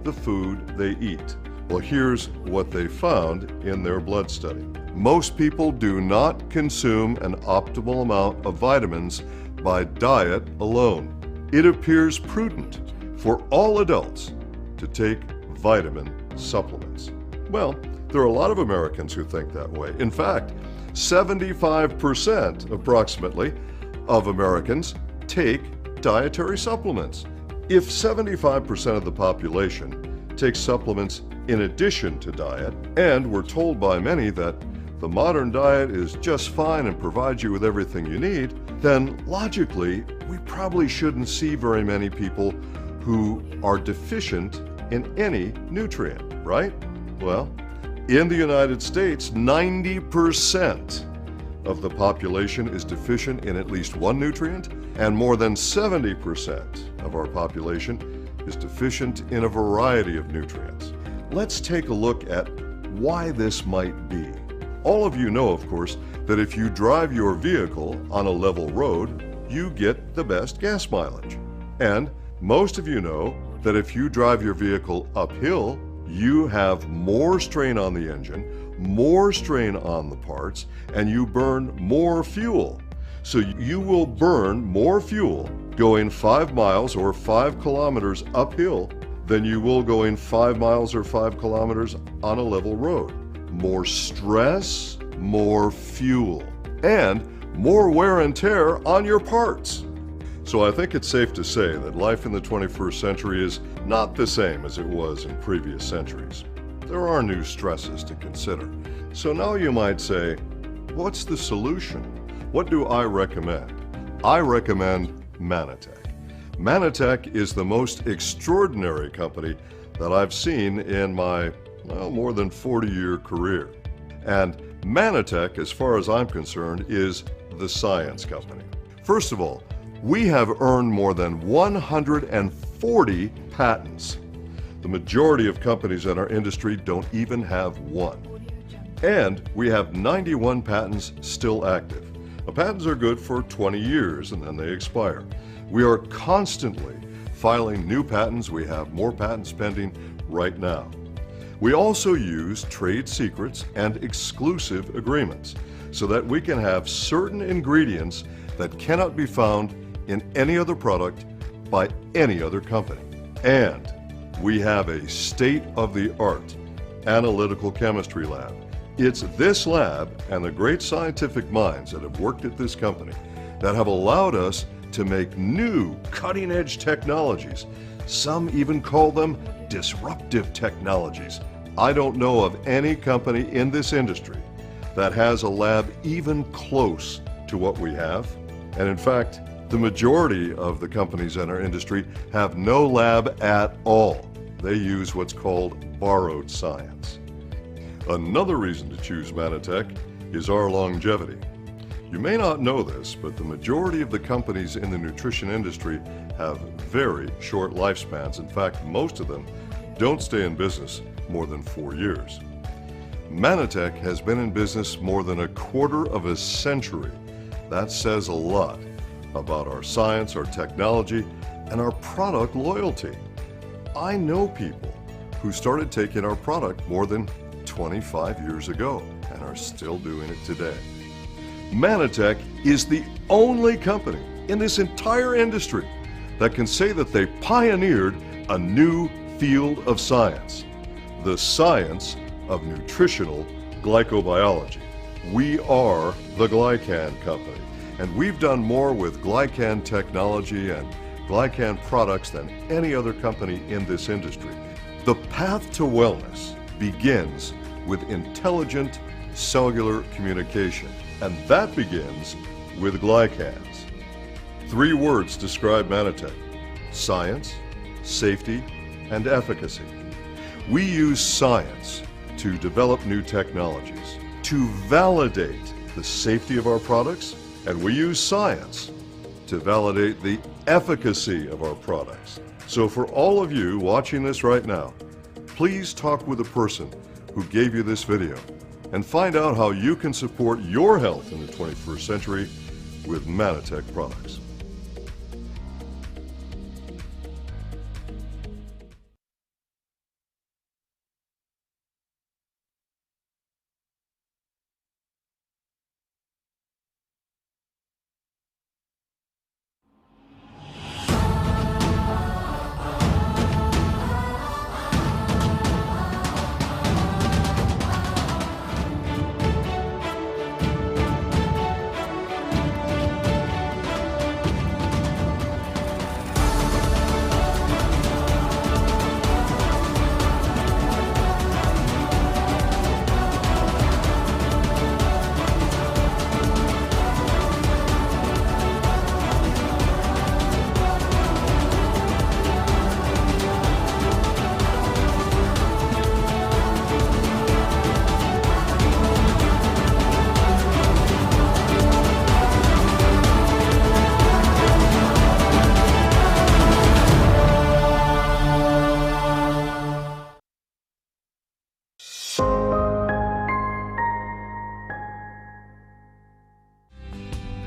the food they eat. Well, here's what they found in their blood study. Most people do not consume an optimal amount of vitamins by diet alone. It appears prudent for all adults to take vitamin supplements. Well, there are a lot of Americans who think that way. In fact, 75% approximately of Americans take dietary supplements. If 75% of the population takes supplements in addition to diet, and we're told by many that the modern diet is just fine and provides you with everything you need, then logically, we probably shouldn't see very many people who are deficient in any nutrient, right? Well, in the United States, 90% of the population is deficient in at least one nutrient, and more than 70% of our population is deficient in a variety of nutrients. Let's take a look at why this might be. All of you know, of course, that if you drive your vehicle on a level road, you get the best gas mileage. And most of you know that if you drive your vehicle uphill, you have more strain on the engine, more strain on the parts, and you burn more fuel. So you will burn more fuel going 5 miles or 5 kilometers uphill than you will going 5 miles or 5 kilometers on a level road. More stress, more fuel, and more wear and tear on your parts. So I think it's safe to say that life in the 21st century is not the same as it was in previous centuries. There are new stresses to consider. So now you might say, what's the solution? What do I recommend? I recommend Mannatech. Mannatech is the most extraordinary company that I've seen in my, more than 40-year career. And Mannatech, as far as I'm concerned, is the science company. First of all, we have earned more than 140 patents. The majority of companies in our industry don't even have one. And we have 91 patents still active. Now, patents are good for 20 years and then they expire. We are constantly filing new patents. We have more patents pending right now. We also use trade secrets and exclusive agreements so that we can have certain ingredients that cannot be found in any other product by any other company. And we have a state-of-the-art analytical chemistry lab. It's this lab and the great scientific minds that have worked at this company that have allowed us to make new cutting-edge technologies. Some even call them disruptive technologies. I don't know of any company in this industry that has a lab even close to what we have. And in fact, the majority of the companies in our industry have no lab at all. They use what's called borrowed science. Another reason to choose Mannatech is our longevity. You may not know this, but the majority of the companies in the nutrition industry have very short lifespans. In fact, most of them don't stay in business more than 4 years. Mannatech has been in business more than a quarter of a century. That says a lot about our science, our technology, and our product loyalty. I know people who started taking our product more than 25 years ago and are still doing it today. Mannatech is the only company in this entire industry that can say that they pioneered a new field of science, the science of nutritional glycobiology. We are the Glycan Company, and we've done more with Glycan technology and Glycan products than any other company in this industry. The path to wellness begins with intelligent cellular communication, and that begins with glycans. 3 words describe Mannatech: science, safety, and efficacy. We use science to develop new technologies, to validate the safety of our products, and we use science to validate the efficacy of our products. So for all of you watching this right now, please talk with a person who gave you this video and find out how you can support your health in the 21st century with Mannatech products.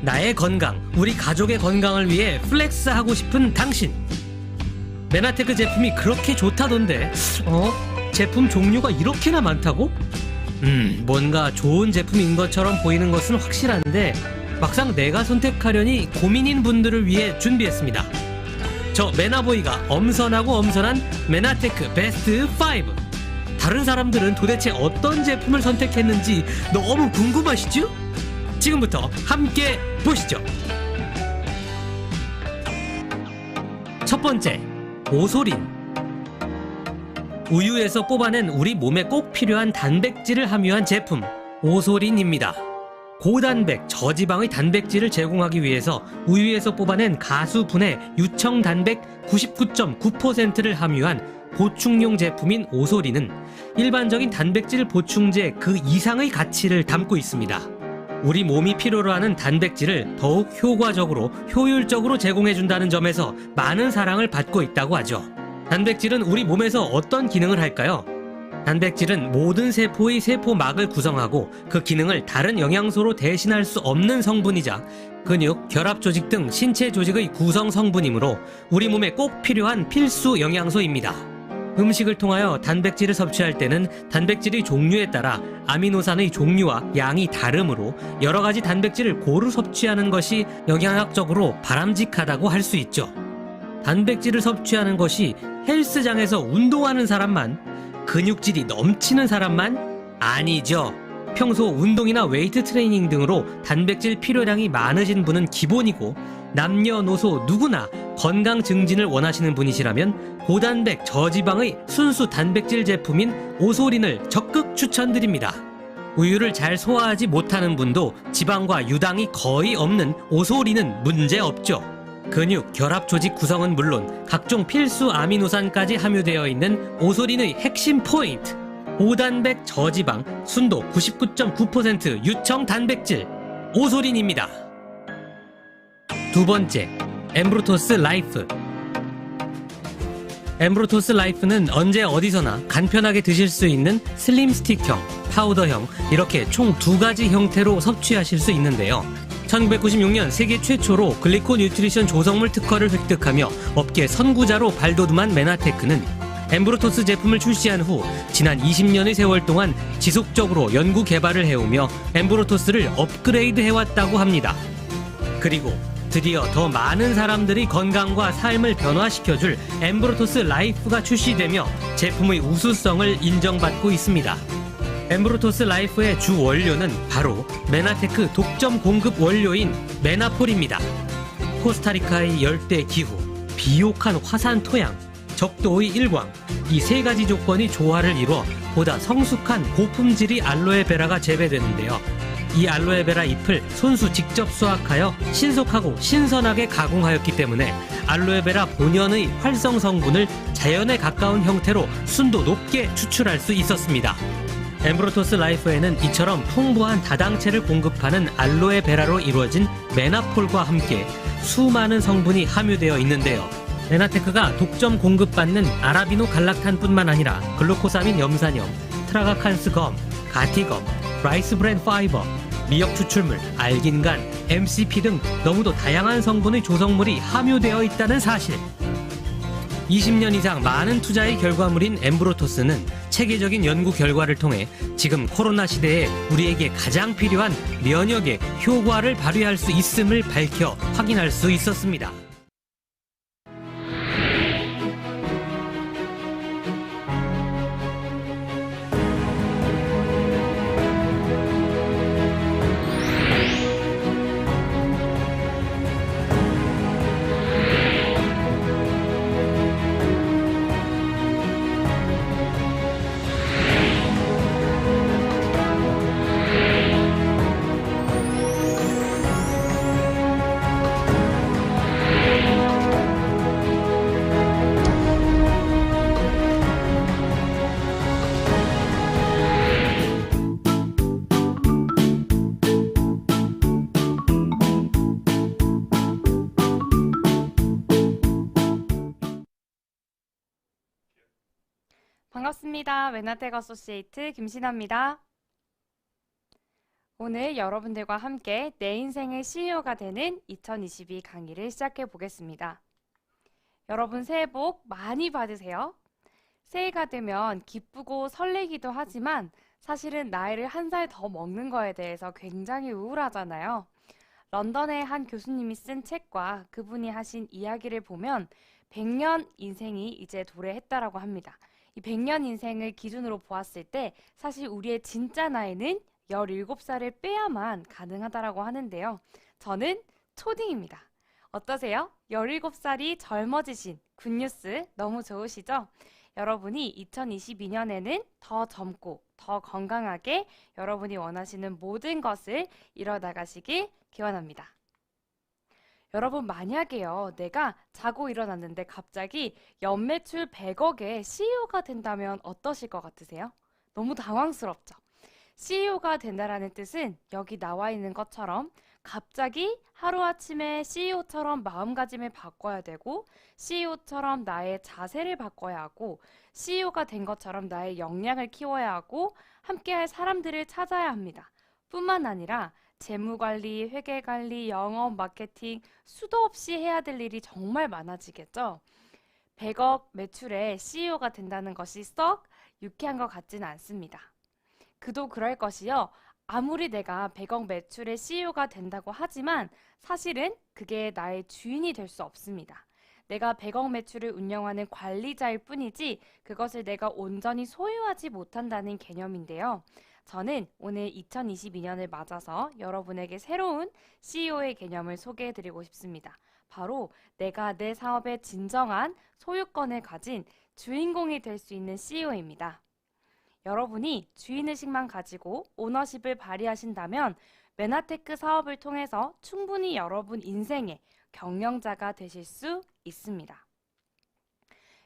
나의 건강, 우리 가족의 건강을 위해 플렉스하고 싶은 당신. 메나테크 제품이 그렇게 좋다던데 제품 종류가 이렇게나 많다고? 뭔가 좋은 제품인 것처럼 보이는 것은 확실한데 막상 내가 선택하려니 고민인 분들을 위해 준비했습니다. 저 메나보이가 엄선하고 엄선한 메나테크 베스트 5. 다른 사람들은 도대체 어떤 제품을 선택했는지 너무 궁금하시죠? 지금부터 함께 보시죠. 첫 번째, 오소린. 우유에서 뽑아낸 우리 몸에 꼭 필요한 단백질을 함유한 제품, 오소린입니다. 고단백, 저지방의 단백질을 제공하기 위해서 우유에서 뽑아낸 가수분해 유청 단백 99.9%를 함유한 보충용 제품인 오소린은 일반적인 단백질 보충제 그 이상의 가치를 담고 있습니다. 우리 몸이 필요로 하는 단백질을 더욱 효과적으로, 효율적으로 제공해준다는 점에서 많은 사랑을 받고 있다고 하죠. 단백질은 우리 몸에서 어떤 기능을 할까요? 단백질은 모든 세포의 세포막을 구성하고 그 기능을 다른 영양소로 대신할 수 없는 성분이자 근육, 결합 조직 등 신체 조직의 구성 성분이므로 우리 몸에 꼭 필요한 필수 영양소입니다. 음식을 통하여 단백질을 섭취할 때는 단백질의 종류에 따라 아미노산의 종류와 양이 다르므로 여러 가지 단백질을 고루 섭취하는 것이 영양학적으로 바람직하다고 할 수 있죠. 단백질을 섭취하는 것이 헬스장에서 운동하는 사람만, 근육질이 넘치는 사람만? 아니죠. 평소 운동이나 웨이트 트레이닝 등으로 단백질 필요량이 많으신 분은 기본이고 남녀노소 누구나 건강 증진을 원하시는 분이시라면 고단백 저지방의 순수 단백질 제품인 오소린을 적극 추천드립니다. 우유를 잘 소화하지 못하는 분도 지방과 유당이 거의 없는 오소린은 문제없죠. 근육, 결합 조직 구성은 물론 각종 필수 아미노산까지 함유되어 있는 오소린의 핵심 포인트, 고단백 저지방 순도 99.9% 유청 단백질 오소린입니다. 두 번째, 엠브루토스 라이프. 엠브루토스 라이프는 언제 어디서나 간편하게 드실 수 있는 슬림 스틱형, 파우더형 이렇게 총 두 가지 형태로 섭취하실 수 있는데요. 1996년 세계 최초로 글리코 뉴트리션 조성물 특허를 획득하며 업계 선구자로 발돋움한 메나테크는 엠브루토스 제품을 출시한 후 지난 20년의 세월 동안 지속적으로 연구 개발을 해오며 엠브루토스를 업그레이드 해왔다고 합니다. 그리고 드디어 더 많은 사람들이 건강과 삶을 변화시켜줄 엠브루토스 라이프가 출시되며 제품의 우수성을 인정받고 있습니다. 엠브루토스 라이프의 주 원료는 바로 메나테크 독점 공급 원료인 메나폴입니다. 코스타리카의 열대 기후, 비옥한 화산 토양, 적도의 일광, 이 세 가지 조건이 조화를 이루어 보다 성숙한 고품질의 알로에베라가 재배되는데요. 이 알로에베라 잎을 손수 직접 수확하여 신속하고 신선하게 가공하였기 때문에 알로에베라 본연의 활성 성분을 자연에 가까운 형태로 순도 높게 추출할 수 있었습니다. 엠브루토스 라이프에는 이처럼 풍부한 다당체를 공급하는 알로에베라로 이루어진 메나폴과 함께 수많은 성분이 함유되어 있는데요. 메나테크가 독점 공급받는 아라비노 갈락탄뿐만 아니라 글루코사민 염산염, 트라가칸스 검, 가티검, 라이스 브랜 파이버, 미역 추출물, 알긴간, MCP 등 너무도 다양한 성분의 조성물이 함유되어 있다는 사실. 20년 이상 많은 투자의 결과물인 엠브루토스는 체계적인 연구 결과를 통해 지금 코로나 시대에 우리에게 가장 필요한 면역의 효과를 발휘할 수 있음을 밝혀 확인할 수 있었습니다. 반갑습니다. 메나텍 어소시에이트 김신아입니다. 오늘 여러분들과 함께 내 인생의 CEO가 되는 2022 강의를 시작해 보겠습니다. 여러분 새해 복 많이 받으세요. 새해가 되면 기쁘고 설레기도 하지만 사실은 나이를 한 살 더 먹는 거에 대해서 굉장히 우울하잖아요. 런던의 한 교수님이 쓴 책과 그분이 하신 이야기를 보면 100년 인생이 이제 도래했다라고 합니다. 이 100년 인생을 기준으로 보았을 때 사실 우리의 진짜 나이는 17살을 빼야만 가능하다라고 하는데요. 저는 초딩입니다. 어떠세요? 17살이 젊어지신 굿뉴스 너무 좋으시죠? 여러분이 2022년에는 더 젊고 더 건강하게 여러분이 원하시는 모든 것을 이뤄나가시길 기원합니다. 여러분 만약에요, 내가 자고 일어났는데 갑자기 연매출 100억의 CEO가 된다면 어떠실 것 같으세요? 너무 당황스럽죠? CEO가 된다라는 뜻은 여기 나와 있는 것처럼 갑자기 하루아침에 CEO처럼 마음가짐을 바꿔야 되고 CEO처럼 나의 자세를 바꿔야 하고 CEO가 된 것처럼 나의 역량을 키워야 하고 함께할 사람들을 찾아야 합니다. 뿐만 아니라 재무관리, 회계관리, 영업, 마케팅 수도 없이 해야 될 일이 정말 많아지겠죠. 100억 매출의 CEO가 된다는 것이 썩 유쾌한 것 같지는 않습니다. 그도 그럴 것이요. 아무리 내가 100억 매출의 CEO가 된다고 하지만 사실은 그게 나의 주인이 될 수 없습니다. 내가 100억 매출을 운영하는 관리자일 뿐이지 그것을 내가 온전히 소유하지 못한다는 개념인데요. 저는 오늘 2022년을 맞아서 여러분에게 새로운 CEO의 개념을 소개해드리고 싶습니다. 바로 내가 내 사업의 진정한 소유권을 가진 주인공이 될 수 있는 CEO입니다. 여러분이 주인의식만 가지고 오너십을 발휘하신다면 메나테크 사업을 통해서 충분히 여러분 인생의 경영자가 되실 수 있습니다.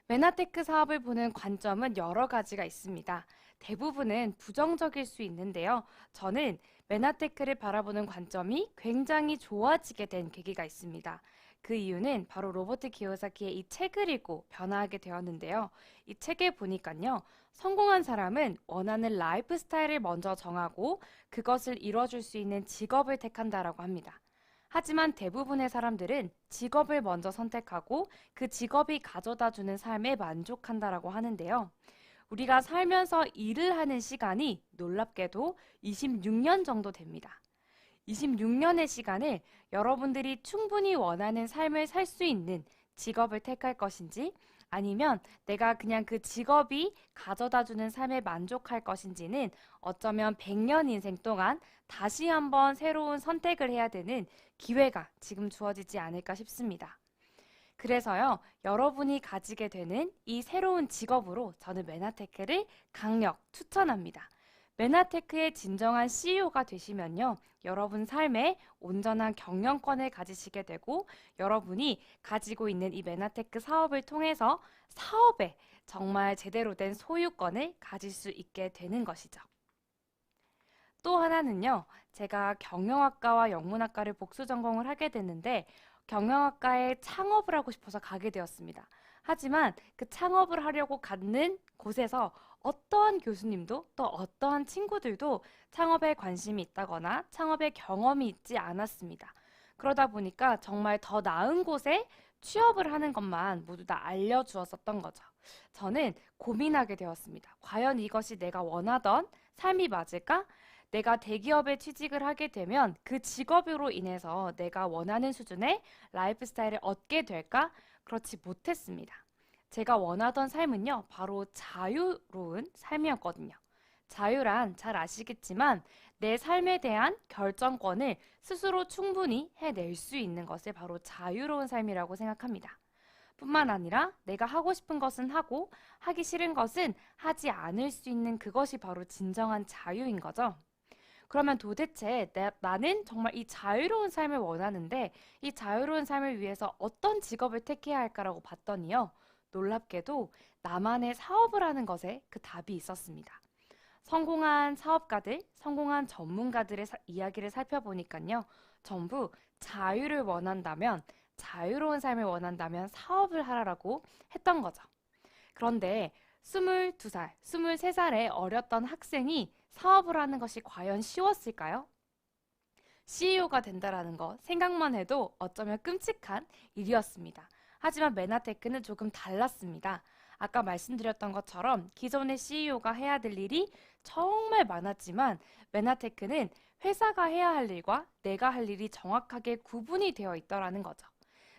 메나테크 사업을 보는 관점은 여러 가지가 있습니다. 대부분은 부정적일 수 있는데요. 저는 메나테크를 바라보는 관점이 굉장히 좋아지게 된 계기가 있습니다. 그 이유는 바로 로버트 키요사키의 이 책을 읽고 변화하게 되었는데요. 이 책에 보니까요. 성공한 사람은 원하는 라이프 스타일을 먼저 정하고 그것을 이뤄줄 수 있는 직업을 택한다라고 합니다. 하지만 대부분의 사람들은 직업을 먼저 선택하고 그 직업이 가져다주는 삶에 만족한다라고 하는데요. 우리가 살면서 일을 하는 시간이 놀랍게도 26년 정도 됩니다. 26년의 시간을 여러분들이 충분히 원하는 삶을 살 수 있는 직업을 택할 것인지 아니면 내가 그냥 그 직업이 가져다주는 삶에 만족할 것인지는 어쩌면 100년 인생 동안 다시 한번 새로운 선택을 해야 되는 기회가 지금 주어지지 않을까 싶습니다. 그래서요, 여러분이 가지게 되는 이 새로운 직업으로 저는 메나테크를 강력 추천합니다. 메나테크의 진정한 CEO가 되시면요, 여러분 삶에 온전한 경영권을 가지시게 되고 여러분이 가지고 있는 이 메나테크 사업을 통해서 사업에 정말 제대로 된 소유권을 가질 수 있게 되는 것이죠. 또 하나는요, 제가 경영학과와 영문학과를 복수 전공을 하게 됐는데 경영학과에 창업을 하고 싶어서 가게 되었습니다. 하지만 그 창업을 하려고 갖는 곳에서 어떠한 교수님도 또 어떠한 친구들도 창업에 관심이 있다거나 창업에 경험이 있지 않았습니다. 그러다 보니까 정말 더 나은 곳에 취업을 하는 것만 모두 다 알려주었었던 거죠. 저는 고민하게 되었습니다. 과연 이것이 내가 원하던 삶이 맞을까? 내가 대기업에 취직을 하게 되면 그 직업으로 인해서 내가 원하는 수준의 라이프 스타일을 얻게 될까? 그렇지 못했습니다. 제가 원하던 삶은요, 바로 자유로운 삶이었거든요. 자유란 잘 아시겠지만 내 삶에 대한 결정권을 스스로 충분히 해낼 수 있는 것을 바로 자유로운 삶이라고 생각합니다. 뿐만 아니라 내가 하고 싶은 것은 하고 하기 싫은 것은 하지 않을 수 있는 그것이 바로 진정한 자유인 거죠. 그러면 도대체 나는 정말 이 자유로운 삶을 원하는데 이 자유로운 삶을 위해서 어떤 직업을 택해야 할까라고 봤더니요. 놀랍게도 나만의 사업을 하는 것에 그 답이 있었습니다. 성공한 사업가들, 성공한 전문가들의 이야기를 살펴보니까요. 전부 자유를 원한다면, 자유로운 삶을 원한다면 사업을 하라고 했던 거죠. 그런데 22살, 23살의 어렸던 학생이 사업을 하는 것이 과연 쉬웠을까요? CEO가 된다라는 것 생각만 해도 어쩌면 끔찍한 일이었습니다. 하지만 메나테크는 조금 달랐습니다. 아까 말씀드렸던 것처럼 기존의 CEO가 해야 될 일이 정말 많았지만 메나테크는 회사가 해야 할 일과 내가 할 일이 정확하게 구분이 되어 있더라는 거죠.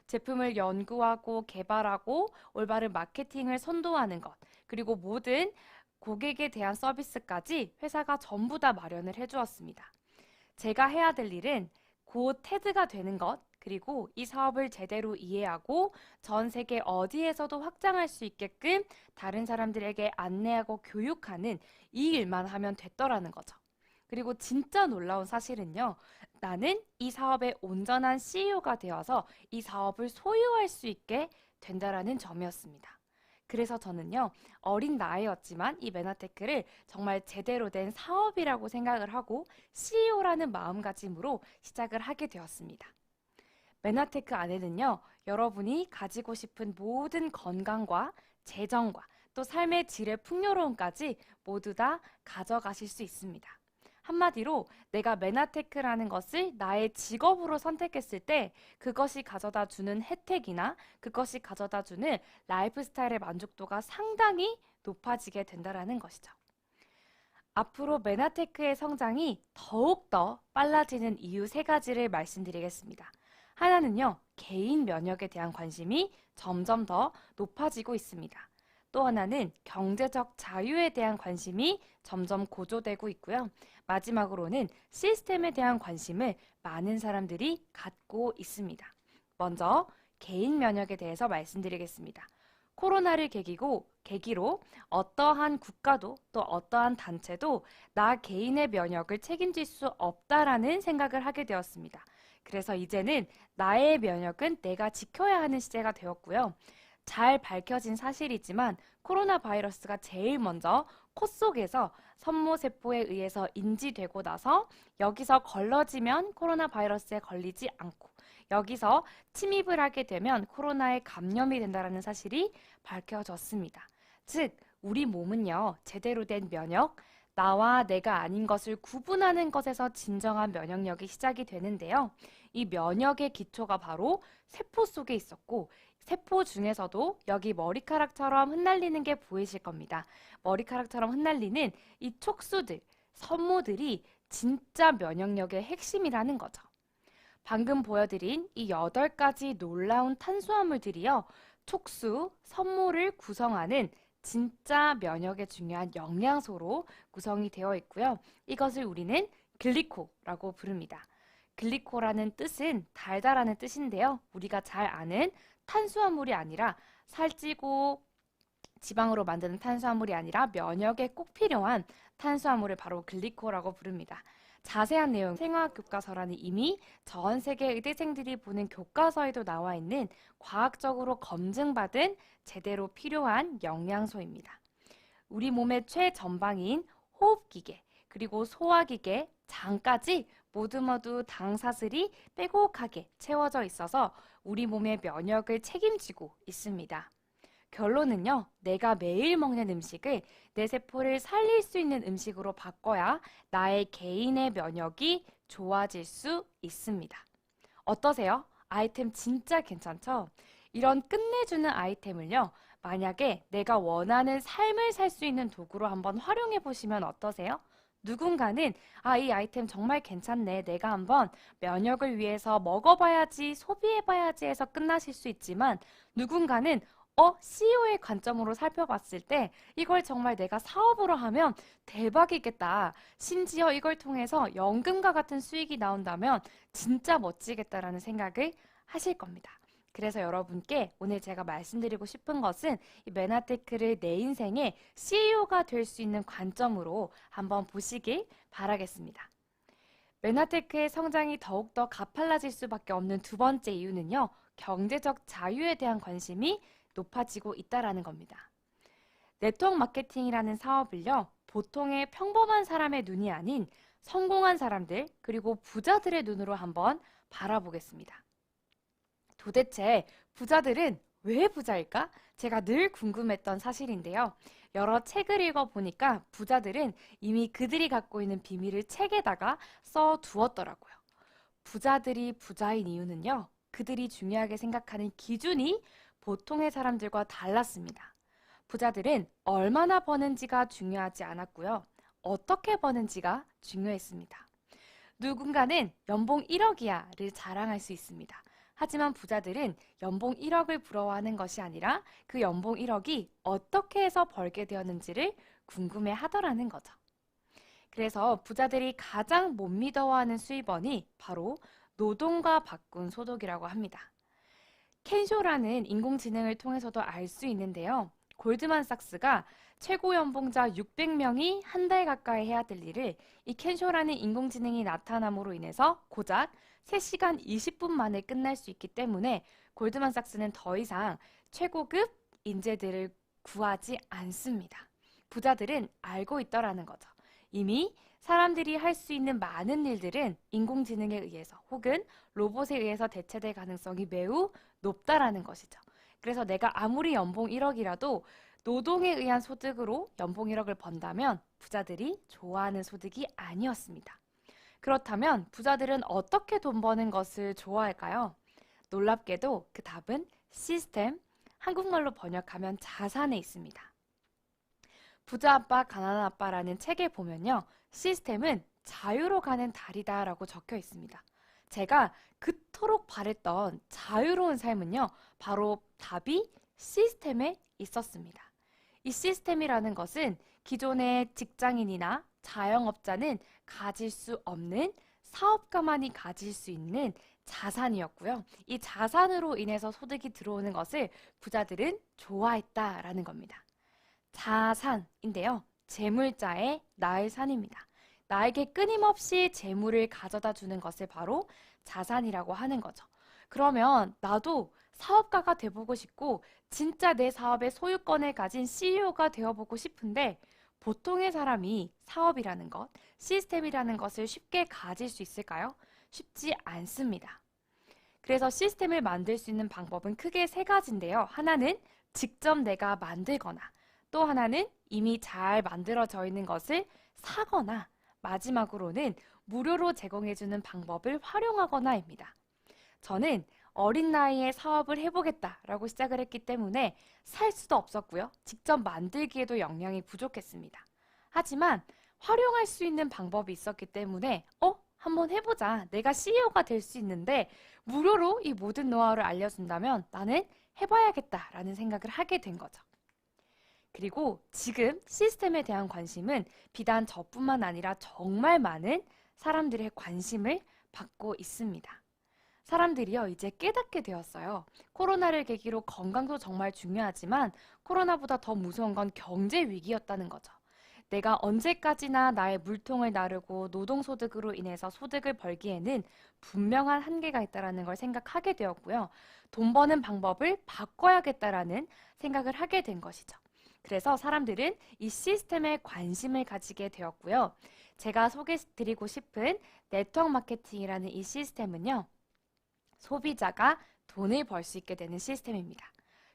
제품을 연구하고 개발하고 올바른 마케팅을 선도하는 것, 그리고 모든 고객에 대한 서비스까지 회사가 전부 다 마련을 해주었습니다. 제가 해야 될 일은 곧 테드가 되는 것, 그리고 이 사업을 제대로 이해하고 전 세계 어디에서도 확장할 수 있게끔 다른 사람들에게 안내하고 교육하는 이 일만 하면 됐더라는 거죠. 그리고 진짜 놀라운 사실은요, 나는 이 사업의 온전한 CEO가 되어서 이 사업을 소유할 수 있게 된다라는 점이었습니다. 그래서 저는요, 어린 나이였지만 이 메나테크를 정말 제대로 된 사업이라고 생각을 하고 CEO라는 마음가짐으로 시작을 하게 되었습니다. 메나테크 안에는요, 여러분이 가지고 싶은 모든 건강과 재정과 또 삶의 질의 풍요로움까지 모두 다 가져가실 수 있습니다. 한마디로 내가 메나테크라는 것을 나의 직업으로 선택했을 때 그것이 가져다 주는 혜택이나 그것이 가져다 주는 라이프 스타일의 만족도가 상당히 높아지게 된다는 것이죠. 앞으로 메나테크의 성장이 더욱더 빨라지는 이유 3가지를 말씀드리겠습니다. 하나는요, 개인 면역에 대한 관심이 점점 더 높아지고 있습니다. 또 하나는 경제적 자유에 대한 관심이 점점 고조되고 있고요. 마지막으로는 시스템에 대한 관심을 많은 사람들이 갖고 있습니다. 먼저 개인 면역에 대해서 말씀드리겠습니다. 코로나를 계기로 어떠한 국가도 또 어떠한 단체도 나 개인의 면역을 책임질 수 없다라는 생각을 하게 되었습니다. 그래서 이제는 나의 면역은 내가 지켜야 하는 시대가 되었고요. 잘 밝혀진 사실이지만 코로나 바이러스가 제일 먼저 코 속에서 섬모세포에 의해서 인지되고 나서 여기서 걸러지면 코로나 바이러스에 걸리지 않고 여기서 침입을 하게 되면 코로나에 감염이 된다는 사실이 밝혀졌습니다. 즉, 우리 몸은요, 제대로 된 면역, 나와 내가 아닌 것을 구분하는 것에서 진정한 면역력이 시작이 되는데요. 이 면역의 기초가 바로 세포 속에 있었고 세포 중에서도 여기 머리카락처럼 흩날리는 게 보이실 겁니다. 머리카락처럼 흩날리는 이 촉수들, 섬모들이 진짜 면역력의 핵심이라는 거죠. 방금 보여드린 이 8가지 놀라운 탄수화물들이요, 촉수, 섬모를 구성하는 진짜 면역에 중요한 영양소로 구성이 되어 있고요. 이것을 우리는 글리코라고 부릅니다. 글리코라는 뜻은 달다라는 뜻인데요. 우리가 잘 아는 탄수화물이 아니라 살찌고 지방으로 만드는 탄수화물이 아니라 면역에 꼭 필요한 탄수화물을 바로 글리코라고 부릅니다. 자세한 내용 생화학 교과서라는 이미 전 세계 의대생들이 보는 교과서에도 나와 있는 과학적으로 검증받은 제대로 필요한 영양소입니다. 우리 몸의 최전방인 호흡기계, 그리고 소화기계, 장까지 모두 당사슬이 빼곡하게 채워져 있어서 우리 몸의 면역을 책임지고 있습니다. 결론은요, 내가 매일 먹는 음식을 내 세포를 살릴 수 있는 음식으로 바꿔야 나의 개인의 면역이 좋아질 수 있습니다. 어떠세요? 아이템 진짜 괜찮죠? 이런 끝내주는 아이템을요, 만약에 내가 원하는 삶을 살 수 있는 도구로 한번 활용해 보시면 어떠세요? 누군가는 이 아이템 정말 괜찮네. 내가 한번 면역을 위해서 먹어봐야지, 소비해봐야지 해서 끝나실 수 있지만 누군가는 CEO의 관점으로 살펴봤을 때 이걸 정말 내가 사업으로 하면 대박이겠다. 심지어 이걸 통해서 연금과 같은 수익이 나온다면 진짜 멋지겠다라는 생각을 하실 겁니다. 그래서 여러분께 오늘 제가 말씀드리고 싶은 것은 이 메나테크를 내 인생의 CEO가 될 수 있는 관점으로 한번 보시길 바라겠습니다. 메나테크의 성장이 더욱더 가팔라질 수밖에 없는 2번째 이유는요, 경제적 자유에 대한 관심이 높아지고 있다라는 겁니다. 네트워크 마케팅이라는 사업을요, 보통의 평범한 사람의 눈이 아닌 성공한 사람들 그리고 부자들의 눈으로 한번 바라보겠습니다. 도대체 부자들은 왜 부자일까? 제가 늘 궁금했던 사실인데요. 여러 책을 읽어보니까 부자들은 이미 그들이 갖고 있는 비밀을 책에다가 써두었더라고요. 부자들이 부자인 이유는요. 그들이 중요하게 생각하는 기준이 보통의 사람들과 달랐습니다. 부자들은 얼마나 버는지가 중요하지 않았고요. 어떻게 버는지가 중요했습니다. 누군가는 연봉 1억이야를 자랑할 수 있습니다. 하지만 부자들은 연봉 1억을 부러워하는 것이 아니라 그 연봉 1억이 어떻게 해서 벌게 되었는지를 궁금해 하더라는 거죠. 그래서 부자들이 가장 못 믿어하는 수입원이 바로 노동과 바꾼 소득이라고 합니다. 켄쇼라는 인공지능을 통해서도 알 수 있는데요. 골드만삭스가 최고 연봉자 600명이 한 달 가까이 해야 될 일을 이 켄쇼라는 인공지능이 나타남으로 인해서 고작 3시간 20분 만에 끝날 수 있기 때문에 골드만삭스는 더 이상 최고급 인재들을 구하지 않습니다. 부자들은 알고 있더라는 거죠. 이미 사람들이 할 수 있는 많은 일들은 인공지능에 의해서 혹은 로봇에 의해서 대체될 가능성이 매우 높다라는 것이죠. 그래서 내가 아무리 연봉 1억이라도 노동에 의한 소득으로 연봉 1억을 번다면 부자들이 좋아하는 소득이 아니었습니다. 그렇다면 부자들은 어떻게 돈 버는 것을 좋아할까요? 놀랍게도 그 답은 시스템, 한국말로 번역하면 자산에 있습니다. 부자 아빠, 가난한 아빠라는 책에 보면요. 시스템은 자유로 가는 달이다라고 적혀 있습니다. 제가 그토록 바랬던 자유로운 삶은요. 바로 답이 시스템에 있었습니다. 이 시스템이라는 것은 기존의 직장인이나 자영업자는 가질 수 없는 사업가만이 가질 수 있는 자산이었고요. 이 자산으로 인해서 소득이 들어오는 것을 부자들은 좋아했다라는 겁니다. 자산인데요. 재물자의 나의 산입니다. 나에게 끊임없이 재물을 가져다 주는 것을 바로 자산이라고 하는 거죠. 그러면 나도 사업가가 돼보고 싶고 진짜 내 사업의 소유권을 가진 CEO가 되어보고 싶은데 보통의 사람이 사업이라는 것, 시스템이라는 것을 쉽게 가질 수 있을까요? 쉽지 않습니다. 그래서 시스템을 만들 수 있는 방법은 크게 3가지인데요. 하나는 직접 내가 만들거나 또 하나는 이미 잘 만들어져 있는 것을 사거나 마지막으로는 무료로 제공해주는 방법을 활용하거나입니다. 저는 어린 나이에 사업을 해보겠다라고 시작을 했기 때문에 살 수도 없었고요. 직접 만들기에도 역량이 부족했습니다. 하지만 활용할 수 있는 방법이 있었기 때문에 한번 해보자. 내가 CEO가 될 수 있는데 무료로 이 모든 노하우를 알려준다면 나는 해봐야겠다라는 생각을 하게 된 거죠. 그리고 지금 시스템에 대한 관심은 비단 저뿐만 아니라 정말 많은 사람들의 관심을 받고 있습니다. 사람들이요, 이제 깨닫게 되었어요. 코로나를 계기로 건강도 정말 중요하지만 코로나보다 더 무서운 건 경제 위기였다는 거죠. 내가 언제까지나 나의 물통을 나르고 노동소득으로 인해서 소득을 벌기에는 분명한 한계가 있다는 걸 생각하게 되었고요. 돈 버는 방법을 바꿔야겠다라는 생각을 하게 된 것이죠. 그래서 사람들은 이 시스템에 관심을 가지게 되었고요. 제가 소개해드리고 싶은 네트워크 마케팅이라는 이 시스템은요. 소비자가 돈을 벌 수 있게 되는 시스템입니다.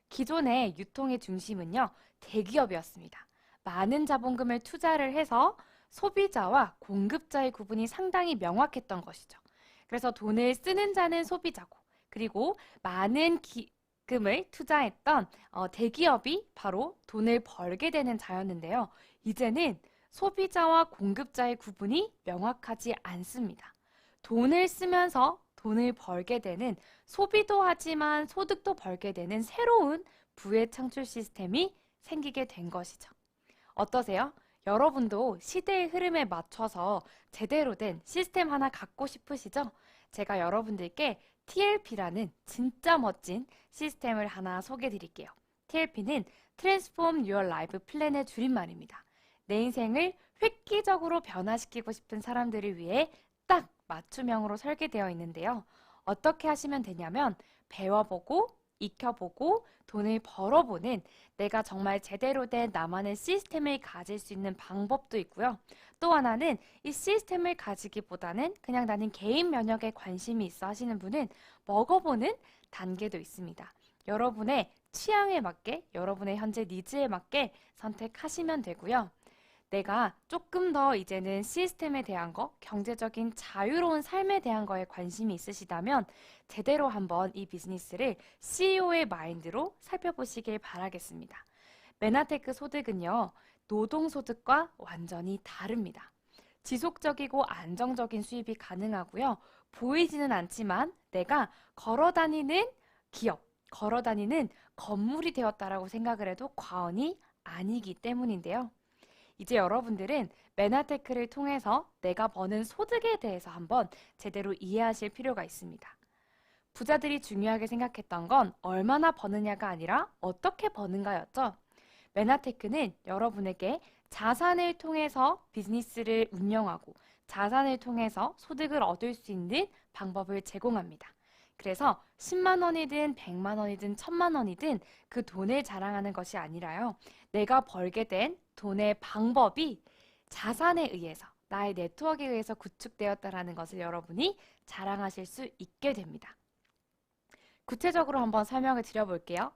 기존의 유통의 중심은요. 대기업이었습니다. 많은 자본금을 투자를 해서 소비자와 공급자의 구분이 상당히 명확했던 것이죠. 그래서 돈을 쓰는 자는 소비자고 그리고 많은 금을 투자했던 대기업이 바로 돈을 벌게 되는 자였는데요. 이제는 소비자와 공급자의 구분이 명확하지 않습니다. 돈을 쓰면서 돈을 벌게 되는 소비도 하지만 소득도 벌게 되는 새로운 부의 창출 시스템이 생기게 된 것이죠. 어떠세요? 여러분도 시대의 흐름에 맞춰서 제대로 된 시스템 하나 갖고 싶으시죠? 제가 여러분들께 TLP라는 진짜 멋진 시스템을 하나 소개해 드릴게요. TLP는 Transform Your Life Plan의 줄임말입니다. 내 인생을 획기적으로 변화시키고 싶은 사람들을 위해 딱 맞춤형으로 설계되어 있는데요. 어떻게 하시면 되냐면 배워보고 익혀보고 돈을 벌어보는 내가 정말 제대로 된 나만의 시스템을 가질 수 있는 방법도 있고요. 또 하나는 이 시스템을 가지기보다는 그냥 나는 개인 면역에 관심이 있어 하시는 분은 먹어보는 단계도 있습니다. 여러분의 취향에 맞게, 여러분의 현재 니즈에 맞게 선택하시면 되고요. 내가 조금 더 이제는 시스템에 대한 거, 경제적인 자유로운 삶에 대한 거에 관심이 있으시다면 제대로 한번 이 비즈니스를 CEO의 마인드로 살펴보시길 바라겠습니다. 메나테크 소득은요, 노동소득과 완전히 다릅니다. 지속적이고 안정적인 수입이 가능하고요. 보이지는 않지만 내가 걸어다니는 기업, 걸어다니는 건물이 되었다라고 생각을 해도 과언이 아니기 때문인데요. 이제 여러분들은 메나테크를 통해서 내가 버는 소득에 대해서 한번 제대로 이해하실 필요가 있습니다. 부자들이 중요하게 생각했던 건 얼마나 버느냐가 아니라 어떻게 버는가였죠. 메나테크는 여러분에게 자산을 통해서 비즈니스를 운영하고 자산을 통해서 소득을 얻을 수 있는 방법을 제공합니다. 그래서 10만 원이든 100만 원이든 1000만 원이든 그 돈을 자랑하는 것이 아니라요. 내가 벌게 된 돈의 방법이 자산에 의해서, 나의 네트워크에 의해서 구축되었다라는 것을 여러분이 자랑하실 수 있게 됩니다. 구체적으로 한번 설명을 드려볼게요.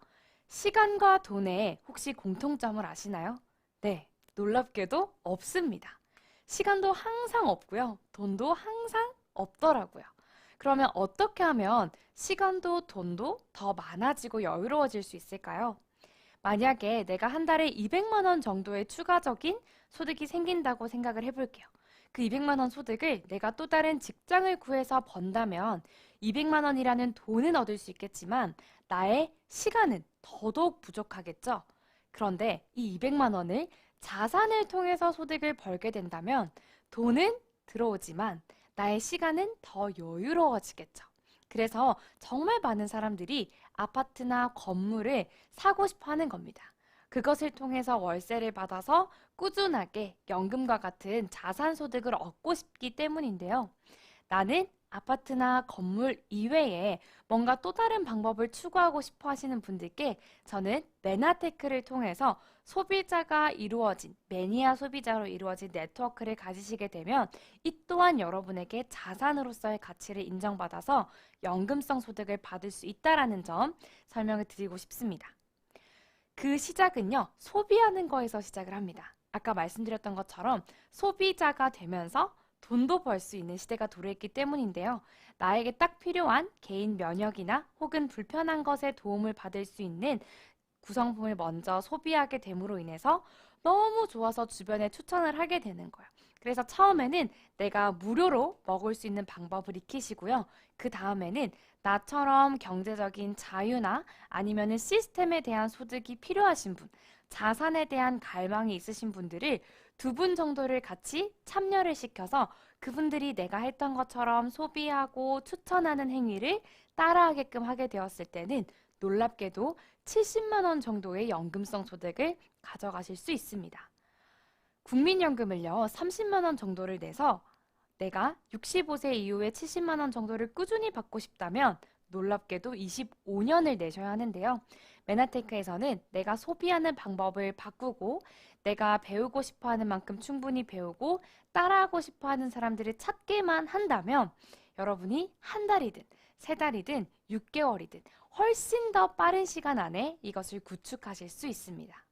시간과 돈에 혹시 공통점을 아시나요? 네, 놀랍게도 없습니다. 시간도 항상 없고요. 돈도 항상 없더라고요. 그러면 어떻게 하면 시간도 돈도 더 많아지고 여유로워질 수 있을까요? 만약에 내가 한 달에 200만 원 정도의 추가적인 소득이 생긴다고 생각을 해볼게요. 그 200만 원 소득을 내가 또 다른 직장을 구해서 번다면 200만 원이라는 돈은 얻을 수 있겠지만 나의 시간은 더더욱 부족하겠죠? 그런데 이 200만 원을 자산을 통해서 소득을 벌게 된다면 돈은 들어오지만 나의 시간은 더 여유로워지겠죠. 그래서 정말 많은 사람들이 아파트나 건물을 사고 싶어 하는 겁니다. 그것을 통해서 월세를 받아서 꾸준하게 연금과 같은 자산 소득을 얻고 싶기 때문인데요. 나는 아파트나 건물 이외에 뭔가 또 다른 방법을 추구하고 싶어 하시는 분들께 저는 메나테크를 통해서 소비자가 이루어진, 매니아 소비자로 이루어진 네트워크를 가지시게 되면 이 또한 여러분에게 자산으로서의 가치를 인정받아서 연금성 소득을 받을 수 있다는 점 설명을 드리고 싶습니다. 그 시작은요, 소비하는 거에서 시작을 합니다. 아까 말씀드렸던 것처럼 소비자가 되면서 돈도 벌 수 있는 시대가 도래했기 때문인데요. 나에게 딱 필요한 개인 면역이나 혹은 불편한 것에 도움을 받을 수 있는 구성품을 먼저 소비하게 됨으로 인해서 너무 좋아서 주변에 추천을 하게 되는 거예요. 그래서 처음에는 내가 무료로 먹을 수 있는 방법을 익히시고요. 그 다음에는 나처럼 경제적인 자유나 아니면은 시스템에 대한 소득이 필요하신 분, 자산에 대한 갈망이 있으신 분들을 2분 정도를 같이 참여를 시켜서 그분들이 내가 했던 것처럼 소비하고 추천하는 행위를 따라하게끔 하게 되었을 때는 놀랍게도 70만 원 정도의 연금성 소득을 가져가실 수 있습니다. 국민연금을요, 30만 원 정도를 내서 내가 65세 이후에 70만 원 정도를 꾸준히 받고 싶다면 놀랍게도 25년을 내셔야 하는데요. 메나테크에서는 내가 소비하는 방법을 바꾸고 내가 배우고 싶어하는 만큼 충분히 배우고 따라하고 싶어하는 사람들을 찾기만 한다면 여러분이 한 달이든 3달이든 6개월이든 훨씬 더 빠른 시간 안에 이것을 구축하실 수 있습니다.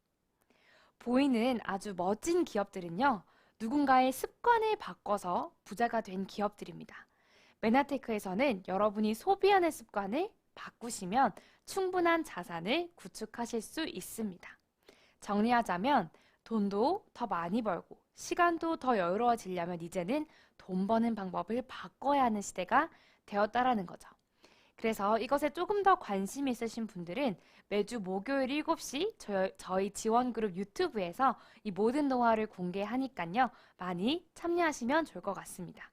보이는 아주 멋진 기업들은요, 누군가의 습관을 바꿔서 부자가 된 기업들입니다. 메나테크에서는 여러분이 소비하는 습관을 바꾸시면 충분한 자산을 구축하실 수 있습니다. 정리하자면 돈도 더 많이 벌고 시간도 더 여유로워지려면 이제는 돈 버는 방법을 바꿔야 하는 시대가 되었다라는 거죠. 그래서 이것에 조금 더 관심 있으신 분들은 매주 목요일 7시 저희 지원그룹 유튜브에서 이 모든 노하우를 공개하니까요. 많이 참여하시면 좋을 것 같습니다.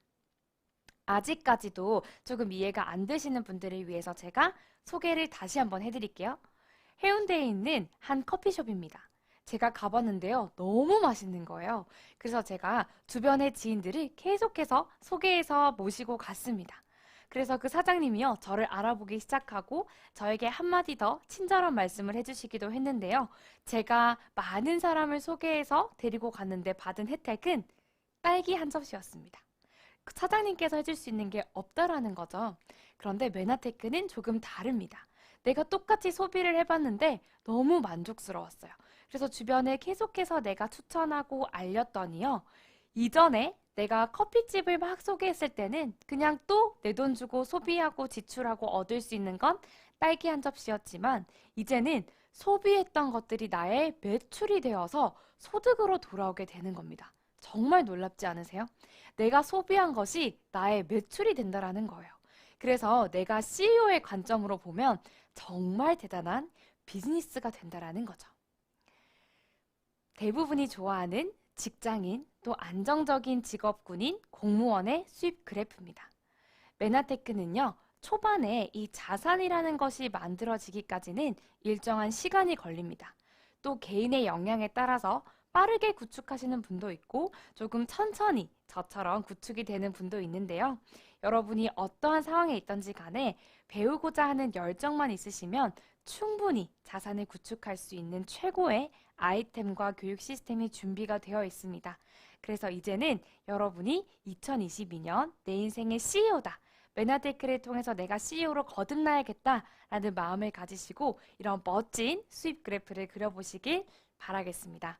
아직까지도 조금 이해가 안 되시는 분들을 위해서 제가 소개를 다시 한번 해드릴게요. 해운대에 있는 한 커피숍입니다. 제가 가봤는데요. 너무 맛있는 거예요. 그래서 제가 주변의 지인들을 계속해서 소개해서 모시고 갔습니다. 그래서 그 사장님이요, 저를 알아보기 시작하고 저에게 한마디 더 친절한 말씀을 해주시기도 했는데요. 제가 많은 사람을 소개해서 데리고 갔는데 받은 혜택은 딸기 한 접시였습니다. 그 사장님께서 해줄 수 있는 게 없다라는 거죠. 그런데 메나테크는 조금 다릅니다. 내가 똑같이 소비를 해봤는데 너무 만족스러웠어요. 그래서 주변에 계속해서 내가 추천하고 알렸더니요. 이전에 내가 커피집을 막 소개했을 때는 그냥 또 내 돈 주고 소비하고 지출하고 얻을 수 있는 건 딸기 한 접시였지만 이제는 소비했던 것들이 나의 매출이 되어서 소득으로 돌아오게 되는 겁니다. 정말 놀랍지 않으세요? 내가 소비한 것이 나의 매출이 된다라는 거예요. 그래서 내가 CEO의 관점으로 보면 정말 대단한 비즈니스가 된다라는 거죠. 대부분이 좋아하는 직장인 또 안정적인 직업군인 공무원의 수입 그래프입니다. 메나테크는요, 초반에 이 자산이라는 것이 만들어지기까지는 일정한 시간이 걸립니다. 또 개인의 역량에 따라서 빠르게 구축하시는 분도 있고 조금 천천히 저처럼 구축이 되는 분도 있는데요. 여러분이 어떠한 상황에 있든지 간에 배우고자 하는 열정만 있으시면 충분히 자산을 구축할 수 있는 최고의 아이템과 교육 시스템이 준비가 되어 있습니다. 그래서 이제는 여러분이 2022년 내 인생의 CEO다. 메나테크를 통해서 내가 CEO로 거듭나야겠다라는 마음을 가지시고 이런 멋진 수입 그래프를 그려보시길 바라겠습니다.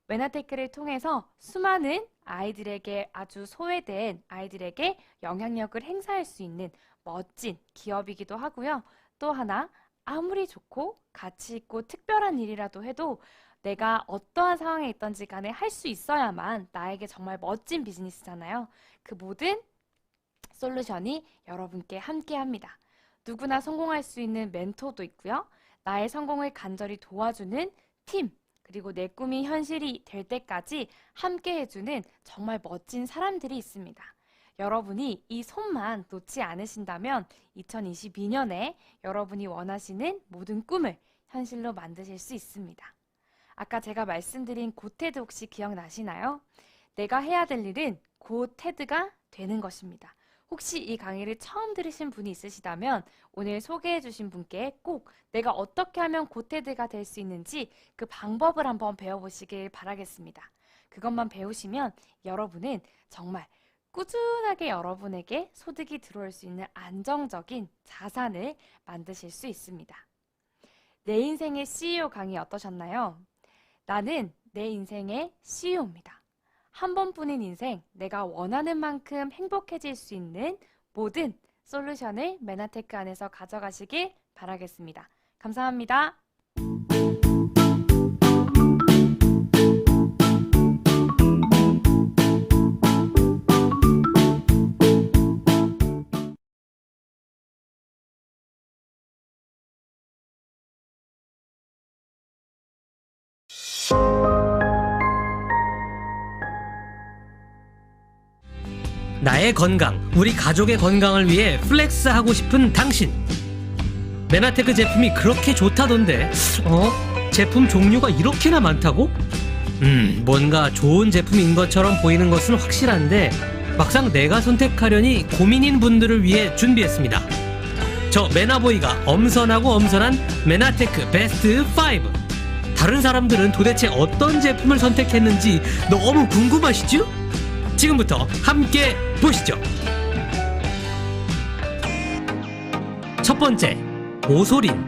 메나테크를 통해서 수많은 아이들에게 아주 소외된 아이들에게 영향력을 행사할 수 있는 멋진 기업이기도 하고요. 또 하나 아무리 좋고 가치 있고 특별한 일이라도 해도 내가 어떠한 상황에 있든지 간에 할 수 있어야만 나에게 정말 멋진 비즈니스잖아요. 그 모든 솔루션이 여러분께 함께합니다. 누구나 성공할 수 있는 멘토도 있고요. 나의 성공을 간절히 도와주는 팀, 그리고 내 꿈이 현실이 될 때까지 함께 해주는 정말 멋진 사람들이 있습니다. 여러분이 이 손만 놓지 않으신다면 2022년에 여러분이 원하시는 모든 꿈을 현실로 만드실 수 있습니다. 아까 제가 말씀드린 고테드 혹시 기억나시나요? 내가 해야 될 일은 고테드가 되는 것입니다. 혹시 이 강의를 처음 들으신 분이 있으시다면 오늘 소개해 주신 분께 꼭 내가 어떻게 하면 고테드가 될 수 있는지 그 방법을 한번 배워보시길 바라겠습니다. 그것만 배우시면 여러분은 정말 꾸준하게 여러분에게 소득이 들어올 수 있는 안정적인 자산을 만드실 수 있습니다. 내 인생의 CEO 강의 어떠셨나요? 나는 내 인생의 CEO입니다. 한 번뿐인 인생, 내가 원하는 만큼 행복해질 수 있는 모든 솔루션을 메나테크 안에서 가져가시길 바라겠습니다. 감사합니다. 나의 건강, 우리 가족의 건강을 위해 플렉스하고 싶은 당신. 메나테크 제품이 그렇게 좋다던데 제품 종류가 이렇게나 많다고? 뭔가 좋은 제품인 것처럼 보이는 것은 확실한데 막상 내가 선택하려니 고민인 분들을 위해 준비했습니다. 저 메나보이가 엄선하고 엄선한 메나테크 베스트 5. 다른 사람들은 도대체 어떤 제품을 선택했는지 너무 궁금하시죠? 지금부터 함께 보시죠. 첫 번째, 오소린.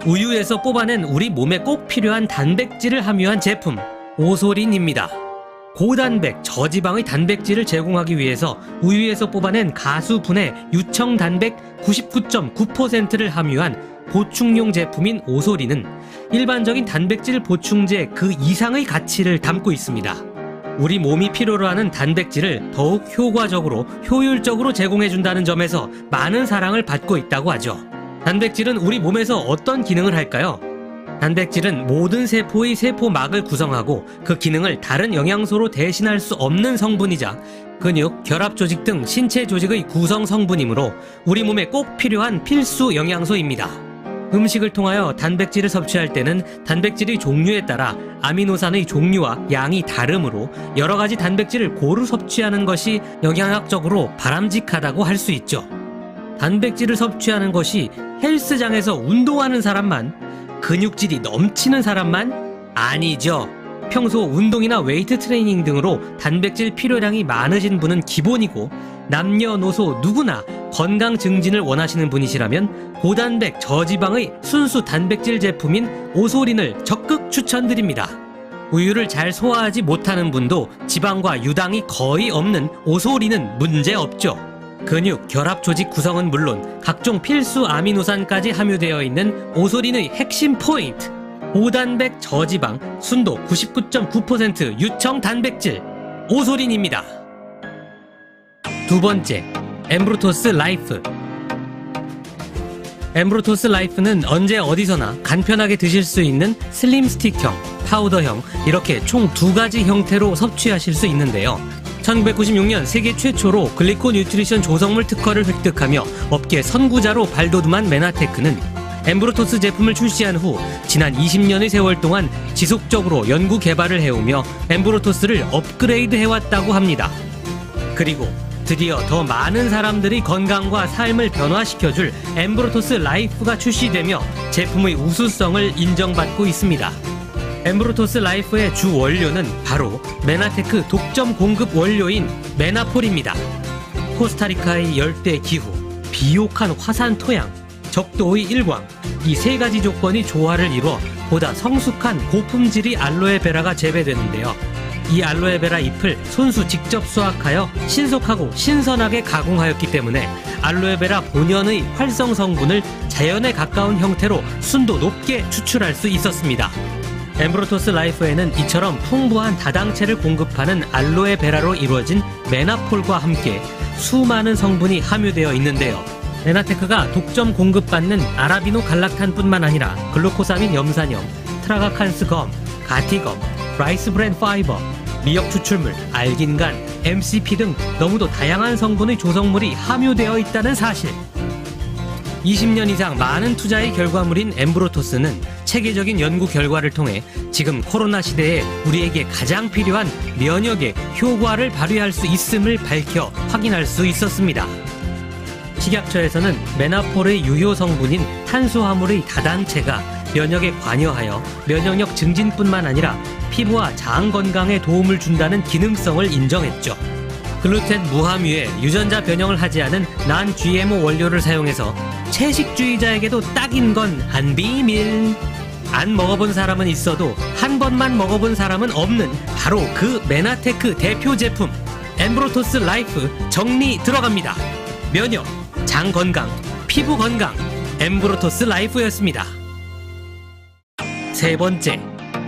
우유에서 뽑아낸 우리 몸에 꼭 필요한 단백질을 함유한 제품, 오소린입니다. 고단백, 저지방의 단백질을 제공하기 위해서 우유에서 뽑아낸 가수분해 유청 단백 99.9%를 함유한 보충용 제품인 오소린은 일반적인 단백질 보충제 그 이상의 가치를 담고 있습니다. 우리 몸이 필요로 하는 단백질을 더욱 효과적으로, 효율적으로 제공해준다는 점에서 많은 사랑을 받고 있다고 하죠. 단백질은 우리 몸에서 어떤 기능을 할까요? 단백질은 모든 세포의 세포막을 구성하고 그 기능을 다른 영양소로 대신할 수 없는 성분이자 근육, 결합조직 등 신체 조직의 구성 성분이므로 우리 몸에 꼭 필요한 필수 영양소입니다. 음식을 통하여 단백질을 섭취할 때는 단백질의 종류에 따라 아미노산의 종류와 양이 다르므로 여러 가지 단백질을 고루 섭취하는 것이 영양학적으로 바람직하다고 할 수 있죠. 단백질을 섭취하는 것이 헬스장에서 운동하는 사람만, 근육질이 넘치는 사람만 아니죠. 평소 운동이나 웨이트 트레이닝 등으로 단백질 필요량이 많으신 분은 기본이고 남녀노소 누구나 건강 증진을 원하시는 분이시라면 고단백 저지방의 순수 단백질 제품인 오소린을 적극 추천드립니다. 우유를 잘 소화하지 못하는 분도 지방과 유당이 거의 없는 오소린은 문제없죠. 근육, 결합 조직 구성은 물론 각종 필수 아미노산까지 함유되어 있는 오소린의 핵심 포인트. 고단백 저지방, 순도 99.9% 유청 단백질, 오소린입니다. 두 번째, 엠브루토스 라이프. 엠브루토스 라이프는 언제 어디서나 간편하게 드실 수 있는 슬림 스틱형, 파우더형 이렇게 총 두 가지 형태로 섭취하실 수 있는데요. 1996년 세계 최초로 글리코 뉴트리션 조성물 특허를 획득하며 업계 선구자로 발돋움한 메나테크는 엠브루토스 제품을 출시한 후 지난 20년의 세월 동안 지속적으로 연구 개발을 해오며 엠브루토스를 업그레이드 해왔다고 합니다. 그리고 드디어 더 많은 사람들의 건강과 삶을 변화시켜줄 엠브루토스 라이프가 출시되며 제품의 우수성을 인정받고 있습니다. 엠브루토스 라이프의 주 원료는 바로 메나테크 독점 공급 원료인 메나폴입니다. 코스타리카의 열대 기후, 비옥한 화산 토양, 적도의 일광, 이 세 가지 조건이 조화를 이루어 보다 성숙한 고품질의 알로에베라가 재배되는데요. 이 알로에베라 잎을 손수 직접 수확하여 신속하고 신선하게 가공하였기 때문에 알로에베라 본연의 활성 성분을 자연에 가까운 형태로 순도 높게 추출할 수 있었습니다. 엠브루토스 라이프에는 이처럼 풍부한 다당체를 공급하는 알로에베라로 이루어진 메나폴과 함께 수많은 성분이 함유되어 있는데요. 메나테크가 독점 공급받는 아라비노 갈락탄뿐만 아니라 글루코사민 염산염, 트라가칸스 검, 가티검, 라이스 브랜 파이버, 미역 추출물, 알긴간, MCP 등 너무도 다양한 성분의 조성물이 함유되어 있다는 사실. 20년 이상 많은 투자의 결과물인 엠브루토스는 체계적인 연구 결과를 통해 지금 코로나 시대에 우리에게 가장 필요한 면역의 효과를 발휘할 수 있음을 밝혀 확인할 수 있었습니다. 식약처에서는 메나폴의 유효 성분인 탄수화물의 다당체가 면역에 관여하여 면역력 증진뿐만 아니라 피부와 장 건강에 도움을 준다는 기능성을 인정했죠. 글루텐 무함유에 유전자 변형을 하지 않은 난 GMO 원료를 사용해서 채식주의자에게도 딱인 건 안 비밀. 안 먹어본 사람은 있어도 한 번만 먹어본 사람은 없는 바로 그 메나테크 대표 제품 엠브루토스 라이프 정리 들어갑니다. 면역, 장 건강, 피부 건강, 엠브루토스 라이프였습니다. 세 번째,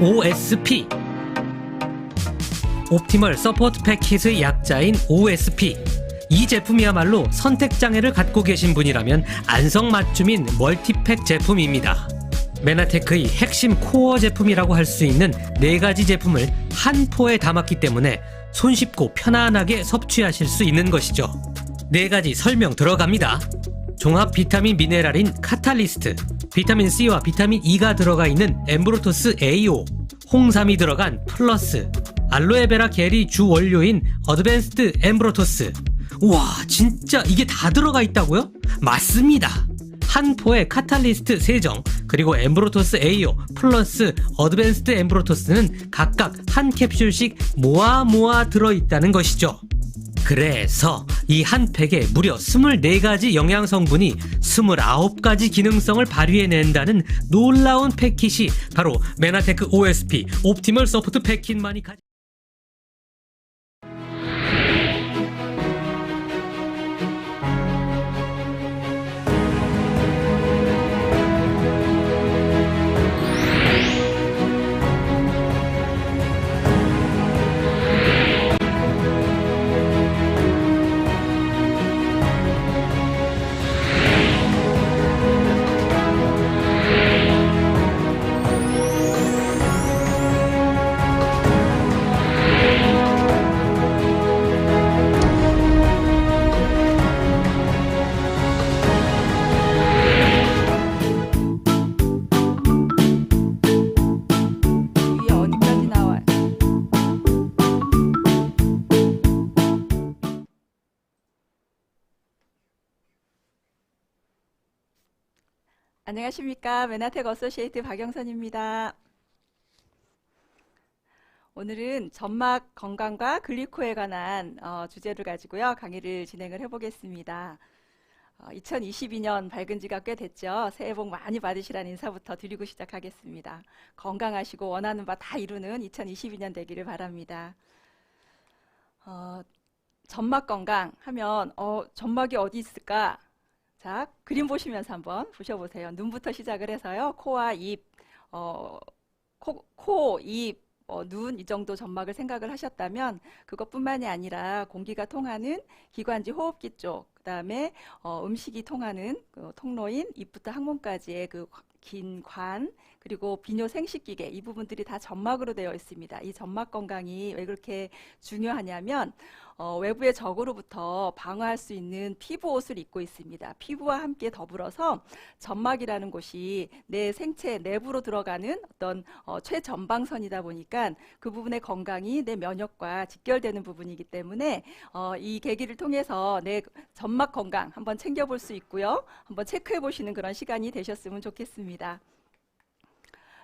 OSP. 옵티멀 서포트 패킷의 약자인 OSP. 이 제품이야말로 선택장애를 갖고 계신 분이라면 안성맞춤인 멀티팩 제품입니다. 메나테크의 핵심 코어 제품이라고 할 수 있는 4가지 제품을 한 포에 담았기 때문에 손쉽고 편안하게 섭취하실 수 있는 것이죠. 4가지 설명 들어갑니다. 종합 비타민 미네랄인 카탈리스트, 비타민 C와 비타민 E가 들어가 있는 엠브루토스 AO, 홍삼이 들어간 플러스, 알로에베라 겔이 주 원료인 어드밴스드 엠브루토스. 우와, 진짜 이게 다 들어가 있다고요? 맞습니다. 한 포에 카탈리스트 3정, 그리고 엠브루토스 AO 플러스 어드밴스드 엠브루토스는 각각 한 캡슐씩 모아 들어있다는 것이죠. 그래서 이 한 팩에 무려 24가지 영양 성분이 29가지 기능성을 발휘해낸다는 놀라운 패킷이 바로 메나테크 OSP 옵티멀 서포트 패킷만이 가진 위에 어디까지 나와요? 안녕하십니까. 메나텍 어소시에이트 박영선입니다. 오늘은 점막 건강과 글리코에 관한 주제를 가지고요. 강의를 진행을 해보겠습니다. 2022년 밝은 지가 꽤 됐죠. 새해 복 많이 받으시라는 인사부터 드리고 시작하겠습니다. 건강하시고 원하는 바 다 이루는 2022년 되기를 바랍니다. 점막 건강 하면 점막이 어디 있을까? 자, 그림 보시면서 한번 보셔보세요. 눈부터 시작을 해서요. 코와 입, 코, 입, 눈 이 정도 점막을 생각을 하셨다면 그것뿐만이 아니라 공기가 통하는 기관지 호흡기 쪽, 그 다음에 음식이 통하는 그 통로인 입부터 항문까지의 그 긴 관, 그리고 비뇨 생식기계 이 부분들이 다 점막으로 되어 있습니다. 이 점막 건강이 왜 그렇게 중요하냐면 외부의 적으로부터 방어할 수 있는 피부 옷을 입고 있습니다. 피부와 함께 더불어서 점막이라는 곳이 내 생체 내부로 들어가는 어떤 최전방선이다 보니까 그 부분의 건강이 내 면역과 직결되는 부분이기 때문에 이 계기를 통해서 내 점막 건강 한번 챙겨볼 수 있고요. 한번 체크해 보시는 그런 시간이 되셨으면 좋겠습니다.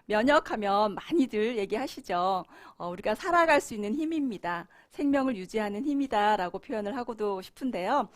면역하면 많이들 얘기하시죠. 우리가 살아갈 수 있는 힘입니다. 생명을 유지하는 힘이다 라고 표현을 하고도 싶은데요.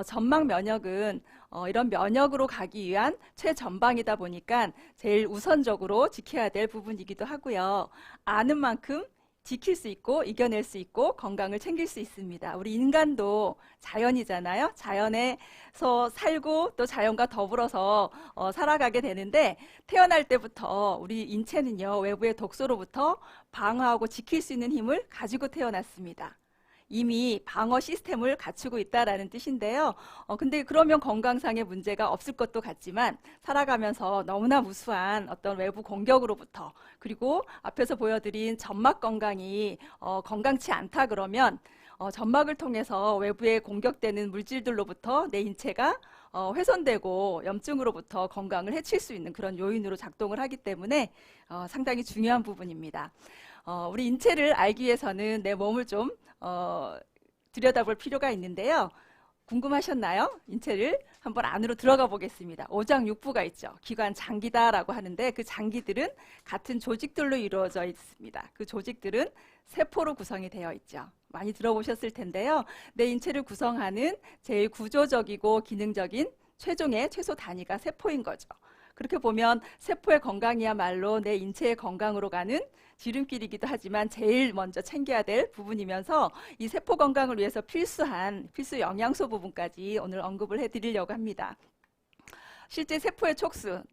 점막 면역은 이런 면역으로 가기 위한 최전방이다 보니까 제일 우선적으로 지켜야 될 부분이기도 하고요. 아는 만큼 지킬 수 있고 이겨낼 수 있고 건강을 챙길 수 있습니다. 우리 인간도 자연이잖아요. 자연에서 살고 또 자연과 더불어서 살아가게 되는데 태어날 때부터 우리 인체는요. 외부의 독소로부터 방어하고 지킬 수 있는 힘을 가지고 태어났습니다. 이미 방어 시스템을 갖추고 있다라는 뜻인데요. 근데 그러면 건강상의 문제가 없을 것도 같지만 살아가면서 너무나 무수한 어떤 외부 공격으로부터 그리고 앞에서 보여드린 점막 건강이 건강치 않다 그러면 점막을 통해서 외부에 공격되는 물질들로부터 내 인체가 훼손되고 염증으로부터 건강을 해칠 수 있는 그런 요인으로 작동을 하기 때문에 상당히 중요한 부분입니다. 우리 인체를 알기 위해서는 내 몸을 좀 들여다볼 필요가 있는데요. 궁금하셨나요? 인체를 한번 안으로 들어가 보겠습니다. 오장육부가 있죠. 기관 장기다라고 하는데 그 장기들은 같은 조직들로 이루어져 있습니다. 그 조직들은 세포로 구성이 되어 있죠. 많이 들어보셨을 텐데요. 내 인체를 구성하는 제일 구조적이고 기능적인 최종의 최소 단위가 세포인 거죠. 그렇게 보면 세포의 건강이야말로 내 인체의 건강으로 가는 지름길이기도 하지만 제일 먼저 챙겨야 될 부분이면서 이 세포 건강을 위해서 필수 영양소 부분까지 오늘 언급을 해드리려고 합니다. 실제 세포의 촉수,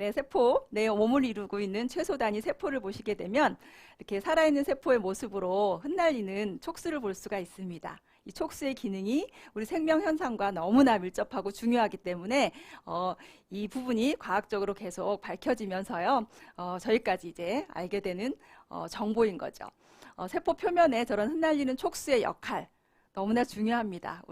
내 몸을 이루고 있는 최소 단위 세포를 보시게 되면 이렇게 살아있는 세포의 모습으로 흩날리는 촉수를 볼 수가 있습니다. 이 촉수의 기능이 우리 생명 현상과 너무나 밀접하고 중요하기 때문에 이 부분이 과학적으로 계속 밝혀지면서요. 저희까지 이제 알게 되는 정보인 거죠. 세포 표면에 저런 흩날리는 촉수의 역할 너무나 중요합니다.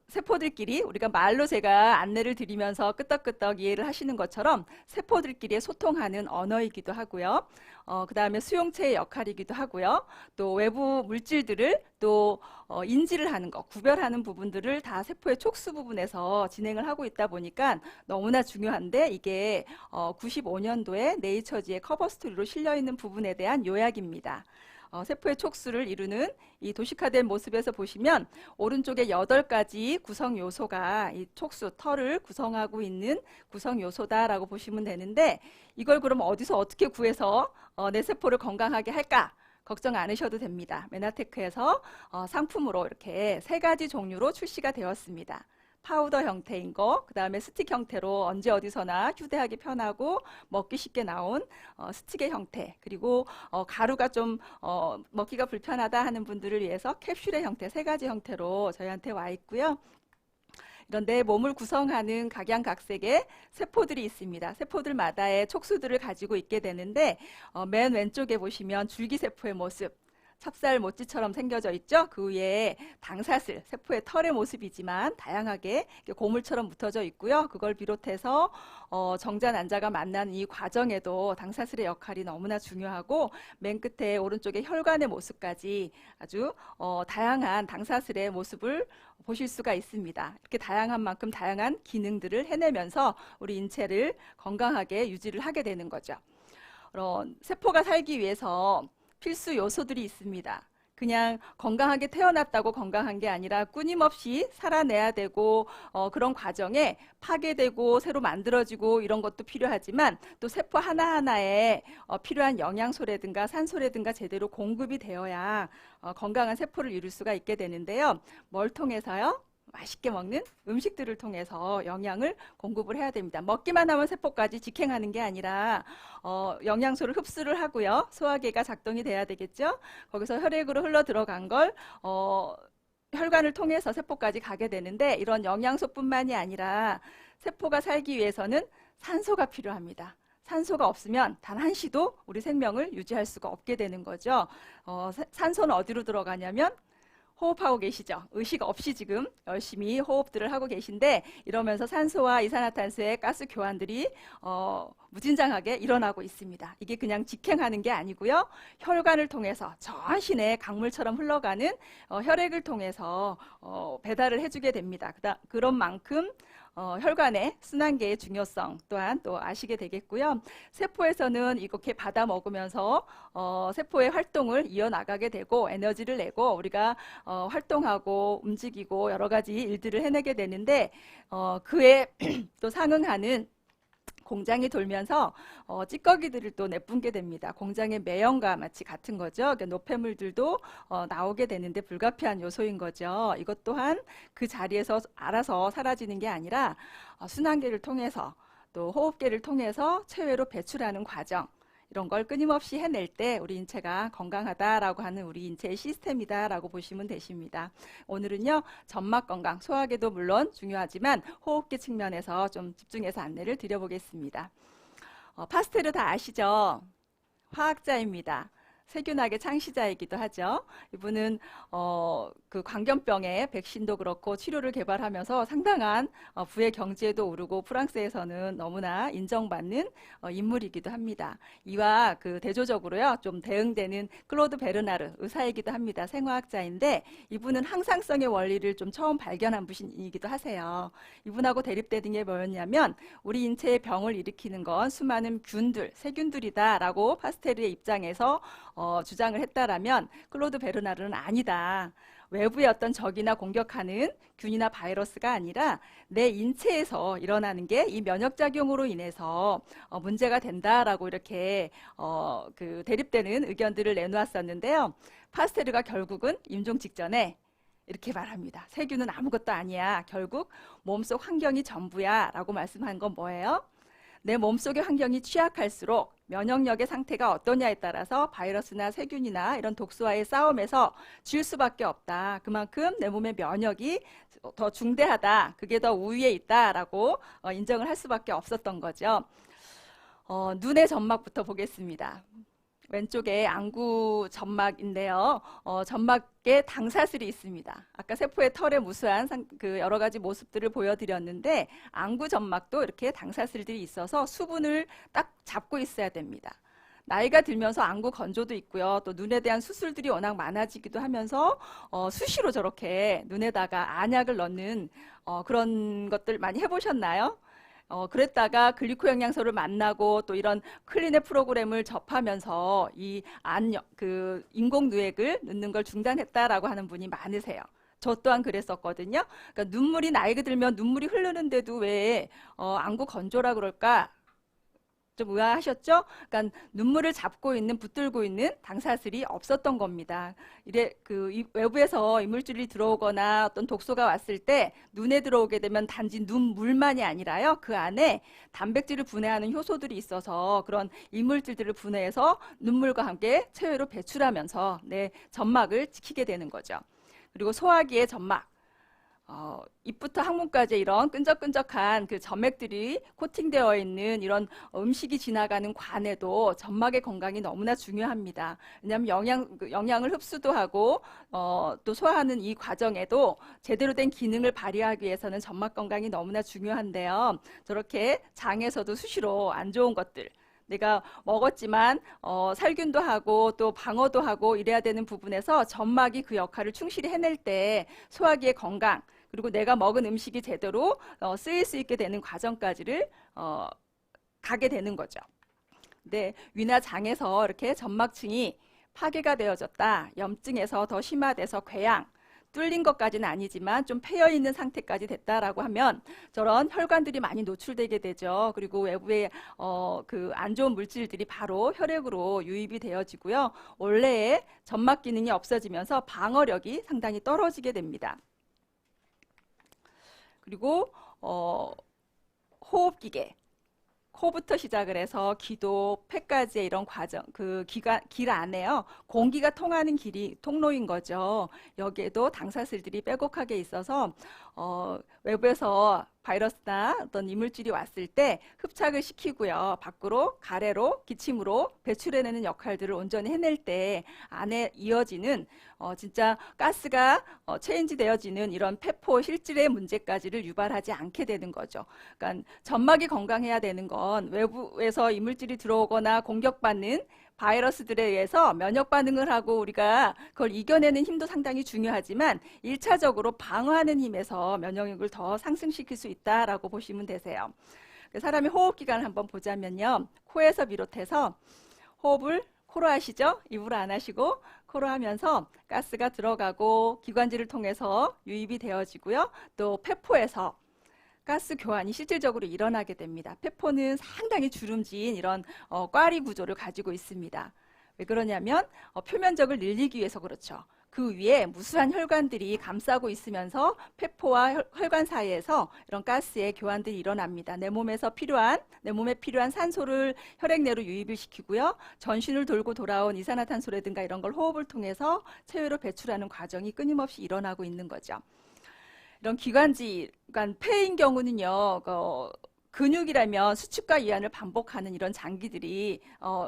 세포들끼리 우리가 말로 제가 안내를 드리면서 끄떡끄떡 이해를 하시는 것처럼 세포들끼리 소통하는 언어이기도 하고요. 그 다음에 수용체의 역할이기도 하고요. 또 외부 물질들을 또 인지를 하는 것, 구별하는 부분들을 다 세포의 촉수 부분에서 진행을 하고 있다 보니까 너무나 중요한데 이게 95년도에 네이처지의 커버 스토리로 실려있는 부분에 대한 요약입니다. 세포의 촉수를 이루는 이 도식화된 모습에서 보시면 오른쪽에 8가지 구성 요소가 이 촉수, 털을 구성하고 있는 구성 요소다라고 보시면 되는데 이걸 그럼 어디서 어떻게 구해서 내 세포를 건강하게 할까? 걱정 않으셔도 됩니다. 메나테크에서 상품으로 이렇게 3가지 종류로 출시가 되었습니다. 파우더 형태인 거, 그 다음에 스틱 형태로 언제 어디서나 휴대하기 편하고 먹기 쉽게 나온 스틱의 형태, 그리고 가루가 좀 먹기가 불편하다 하는 분들을 위해서 캡슐의 형태 3가지 형태로 저희한테 와 있고요. 이런 내 몸을 구성하는 각양각색의 세포들이 있습니다. 세포들마다의 촉수들을 가지고 있게 되는데 맨 왼쪽에 보시면 줄기세포의 모습, 찹쌀 모찌처럼 생겨져 있죠. 그 위에 당사슬, 세포의 털의 모습이지만 다양하게 고물처럼 묻어져 있고요. 그걸 비롯해서 정자 난자가 만나는 이 과정에도 당사슬의 역할이 너무나 중요하고 맨 끝에 오른쪽에 혈관의 모습까지 아주 다양한 당사슬의 모습을 보실 수가 있습니다. 이렇게 다양한 만큼 다양한 기능들을 해내면서 우리 인체를 건강하게 유지를 하게 되는 거죠. 세포가 살기 위해서 필수 요소들이 있습니다. 그냥 건강하게 태어났다고 건강한 게 아니라 끊임없이 살아내야 되고 그런 과정에 파괴되고 새로 만들어지고 이런 것도 필요하지만 또 세포 하나하나에 필요한 영양소라든가 산소라든가 제대로 공급이 되어야 건강한 세포를 이룰 수가 있게 되는데요. 뭘 통해서요? 맛있게 먹는 음식들을 통해서 영양을 공급을 해야 됩니다. 먹기만 하면 세포까지 직행하는 게 아니라 영양소를 흡수를 하고요. 소화기가 작동이 돼야 되겠죠. 거기서 혈액으로 흘러 들어간 걸 혈관을 통해서 세포까지 가게 되는데 이런 영양소뿐만이 아니라 세포가 살기 위해서는 산소가 필요합니다. 산소가 없으면 단 한시도 우리 생명을 유지할 수가 없게 되는 거죠. 산소는 어디로 들어가냐면 호흡하고 계시죠? 의식 없이 지금 열심히 호흡들을 하고 계신데 이러면서 산소와 이산화탄소의 가스 교환들이 무진장하게 일어나고 있습니다. 이게 그냥 직행하는 게 아니고요. 혈관을 통해서 전신에 강물처럼 흘러가는 혈액을 통해서 배달을 해주게 됩니다. 그런 만큼 혈관의 순환계의 중요성 또한 또 아시게 되겠고요. 세포에서는 이렇게 받아 먹으면서 세포의 활동을 이어나가게 되고 에너지를 내고 우리가 활동하고 움직이고 여러 가지 일들을 해내게 되는데 그에 또 상응하는 공장이 돌면서 찌꺼기들을 또 내뿜게 됩니다. 공장의 매연과 마치 같은 거죠. 그러니까 노폐물들도 나오게 되는데 불가피한 요소인 거죠. 이것 또한 그 자리에서 알아서 사라지는 게 아니라 순환계를 통해서 또 호흡계를 통해서 체외로 배출하는 과정, 이런 걸 끊임없이 해낼 때 우리 인체가 건강하다라고 하는 우리 인체의 시스템이다라고 보시면 되십니다. 오늘은요, 점막 건강, 소화계도 물론 중요하지만 호흡기 측면에서 좀 집중해서 안내를 드려보겠습니다. 파스테르 다 아시죠? 화학자입니다. 세균학의 창시자이기도 하죠. 이분은 그 광견병의 백신도 그렇고 치료를 개발하면서 상당한 부의 경제도 오르고 프랑스에서는 너무나 인정받는 인물이기도 합니다. 이와 그 대조적으로요 좀 대응되는 클로드 베르나르 의사이기도 합니다. 생화학자인데 이분은 항상성의 원리를 좀 처음 발견한 분이기도 하세요. 이분하고 대립되는 게 뭐였냐면 우리 인체의 병을 일으키는 건 수많은 균들, 세균들이다라고 파스테르의 입장에서 주장을 했다라면 클로드 베르나르는 아니다. 외부의 어떤 적이나 공격하는 균이나 바이러스가 아니라 내 인체에서 일어나는 게 이 면역작용으로 인해서 문제가 된다라고 이렇게 그 대립되는 의견들을 내놓았었는데요. 파스테르가 결국은 임종 직전에 이렇게 말합니다. 세균은 아무것도 아니야. 결국 몸속 환경이 전부야 라고 말씀한 건 뭐예요? 내 몸속의 환경이 취약할수록 면역력의 상태가 어떠냐에 따라서 바이러스나 세균이나 이런 독소와의 싸움에서 질 수밖에 없다. 그만큼 내 몸의 면역이 더 중대하다. 그게 더 우위에 있다라고 인정을 할 수밖에 없었던 거죠. 눈의 점막부터 보겠습니다. 왼쪽에 안구 점막인데요. 점막에 당사슬이 있습니다. 아까 세포의 털에 무수한 그 여러 가지 모습들을 보여드렸는데 안구 점막도 이렇게 당사슬들이 있어서 수분을 딱 잡고 있어야 됩니다. 나이가 들면서 안구 건조도 있고요. 또 눈에 대한 수술들이 워낙 많아지기도 하면서 수시로 저렇게 눈에다가 안약을 넣는 그런 것들 많이 해보셨나요? 그랬다가 글리코 영양소를 만나고 또 이런 클리네 프로그램을 접하면서 그 인공 누액을 넣는 걸 중단했다라고 하는 분이 많으세요. 저 또한 그랬었거든요. 그러니까 눈물이 나이가 들면 눈물이 흐르는데도 왜 안구 건조라 그럴까? 좀 의아하셨죠? 그러니까 눈물을 잡고 있는, 붙들고 있는 당사슬이 없었던 겁니다. 외부에서 이물질이 들어오거나 어떤 독소가 왔을 때 눈에 들어오게 되면 단지 눈물만이 아니라요. 그 안에 단백질을 분해하는 효소들이 있어서 그런 이물질들을 분해해서 눈물과 함께 체외로 배출하면서 내 점막을 지키게 되는 거죠. 그리고 소화기의 점막. 입부터 항문까지 이런 끈적끈적한 그 점맥들이 코팅되어 있는 이런 음식이 지나가는 관에도 점막의 건강이 너무나 중요합니다. 왜냐하면 영양을 흡수도 하고 또 소화하는 이 과정에도 제대로 된 기능을 발휘하기 위해서는 점막 건강이 너무나 중요한데요. 저렇게 장에서도 수시로 안 좋은 것들 내가 먹었지만 살균도 하고 또 방어도 하고 이래야 되는 부분에서 점막이 그 역할을 충실히 해낼 때 소화기의 건강 그리고 내가 먹은 음식이 제대로 쓰일 수 있게 되는 과정까지를 가게 되는 거죠. 네, 위나 장에서 이렇게 점막층이 파괴가 되어졌다. 염증에서 더 심화돼서 궤양, 뚫린 것까지는 아니지만 좀 패여 있는 상태까지 됐다라고 하면 저런 혈관들이 많이 노출되게 되죠. 그리고 외부에 그 안 좋은 물질들이 바로 혈액으로 유입이 되어지고요. 원래의 점막 기능이 없어지면서 방어력이 상당히 떨어지게 됩니다. 그리고 호흡기계, 코부터 시작을 해서 기도, 폐까지의 이런 과정, 그 길 안에요. 공기가 통하는 길이 통로인 거죠. 여기에도 당사슬들이 빼곡하게 있어서 외부에서 바이러스나 어떤 이물질이 왔을 때 흡착을 시키고요. 밖으로 가래로 기침으로 배출해내는 역할들을 온전히 해낼 때 안에 이어지는 진짜 가스가 체인지 되어지는 이런 폐포 실질의 문제까지를 유발하지 않게 되는 거죠. 그러니까 점막이 건강해야 되는 건 외부에서 이물질이 들어오거나 공격받는 바이러스들에 의해서 면역 반응을 하고 우리가 그걸 이겨내는 힘도 상당히 중요하지만 1차적으로 방어하는 힘에서 면역력을 더 상승시킬 수 있다라고 보시면 되세요. 사람의 호흡기관을 한번 보자면요. 코에서 비롯해서 호흡을 코로 하시죠. 입으로 안 하시고 코로 하면서 가스가 들어가고 기관지를 통해서 유입이 되어지고요. 또 폐포에서 가스 교환이 실질적으로 일어나게 됩니다. 폐포는 상당히 주름진 이런 꽈리 구조를 가지고 있습니다. 왜 그러냐면 표면적을 늘리기 위해서 그렇죠. 그 위에 무수한 혈관들이 감싸고 있으면서 폐포와 혈관 사이에서 이런 가스의 교환들이 일어납니다. 내 몸에 필요한 산소를 혈액 내로 유입을 시키고요. 전신을 돌고 돌아온 이산화탄소라든가 이런 걸 호흡을 통해서 체외로 배출하는 과정이 끊임없이 일어나고 있는 거죠. 이런 기관지, 그러니까 폐인 경우는요, 근육이라면 수축과 이완을 반복하는 이런 장기들이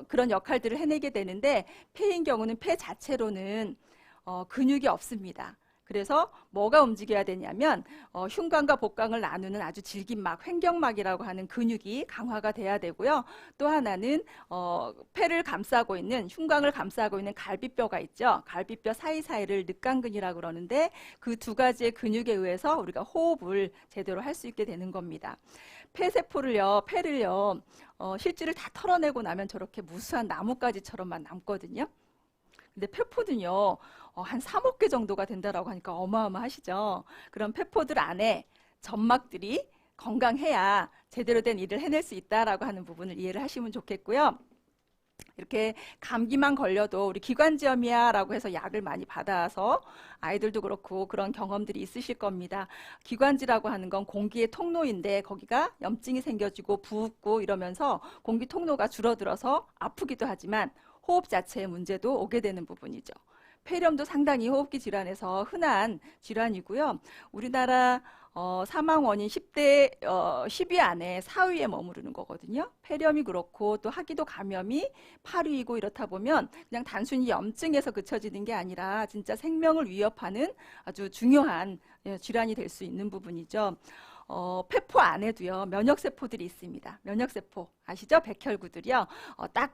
그런 역할들을 해내게 되는데 폐인 경우는 폐 자체로는 근육이 없습니다. 그래서 뭐가 움직여야 되냐면 흉관과 복강을 나누는 아주 질긴 막, 횡격막이라고 하는 근육이 강화가 돼야 되고요. 또 하나는 폐를 감싸고 있는, 흉곽을 감싸고 있는 갈비뼈가 있죠. 갈비뼈 사이사이를 늑간근이라고 그러는데 그 두 가지의 근육에 의해서 우리가 호흡을 제대로 할 수 있게 되는 겁니다. 폐세포를요, 폐를요, 실질을 다 털어내고 나면 저렇게 무수한 나뭇가지처럼만 남거든요. 근데 폐포는요, 한 3억 개 정도가 된다라고 하니까 어마어마하시죠. 그런 폐포들 안에 점막들이 건강해야 제대로 된 일을 해낼 수 있다라고 하는 부분을 이해를 하시면 좋겠고요. 이렇게 감기만 걸려도 우리 기관지염이야라고 해서 약을 많이 받아서 아이들도 그렇고 그런 경험들이 있으실 겁니다. 기관지라고 하는 건 공기의 통로인데 거기가 염증이 생겨지고 붓고 이러면서 공기 통로가 줄어들어서 아프기도 하지만 호흡 자체의 문제도 오게 되는 부분이죠. 폐렴도 상당히 호흡기 질환에서 흔한 질환이고요. 우리나라 사망 원인 10대 10위 안에 4위에 머무르는 거거든요. 폐렴이 그렇고 또 하기도 감염이 8위이고 이렇다 보면 그냥 단순히 염증에서 그쳐지는 게 아니라 진짜 생명을 위협하는 아주 중요한 질환이 될 수 있는 부분이죠. 폐포 안에도요, 면역세포들이 있습니다. 면역세포, 아시죠? 백혈구들이요. 딱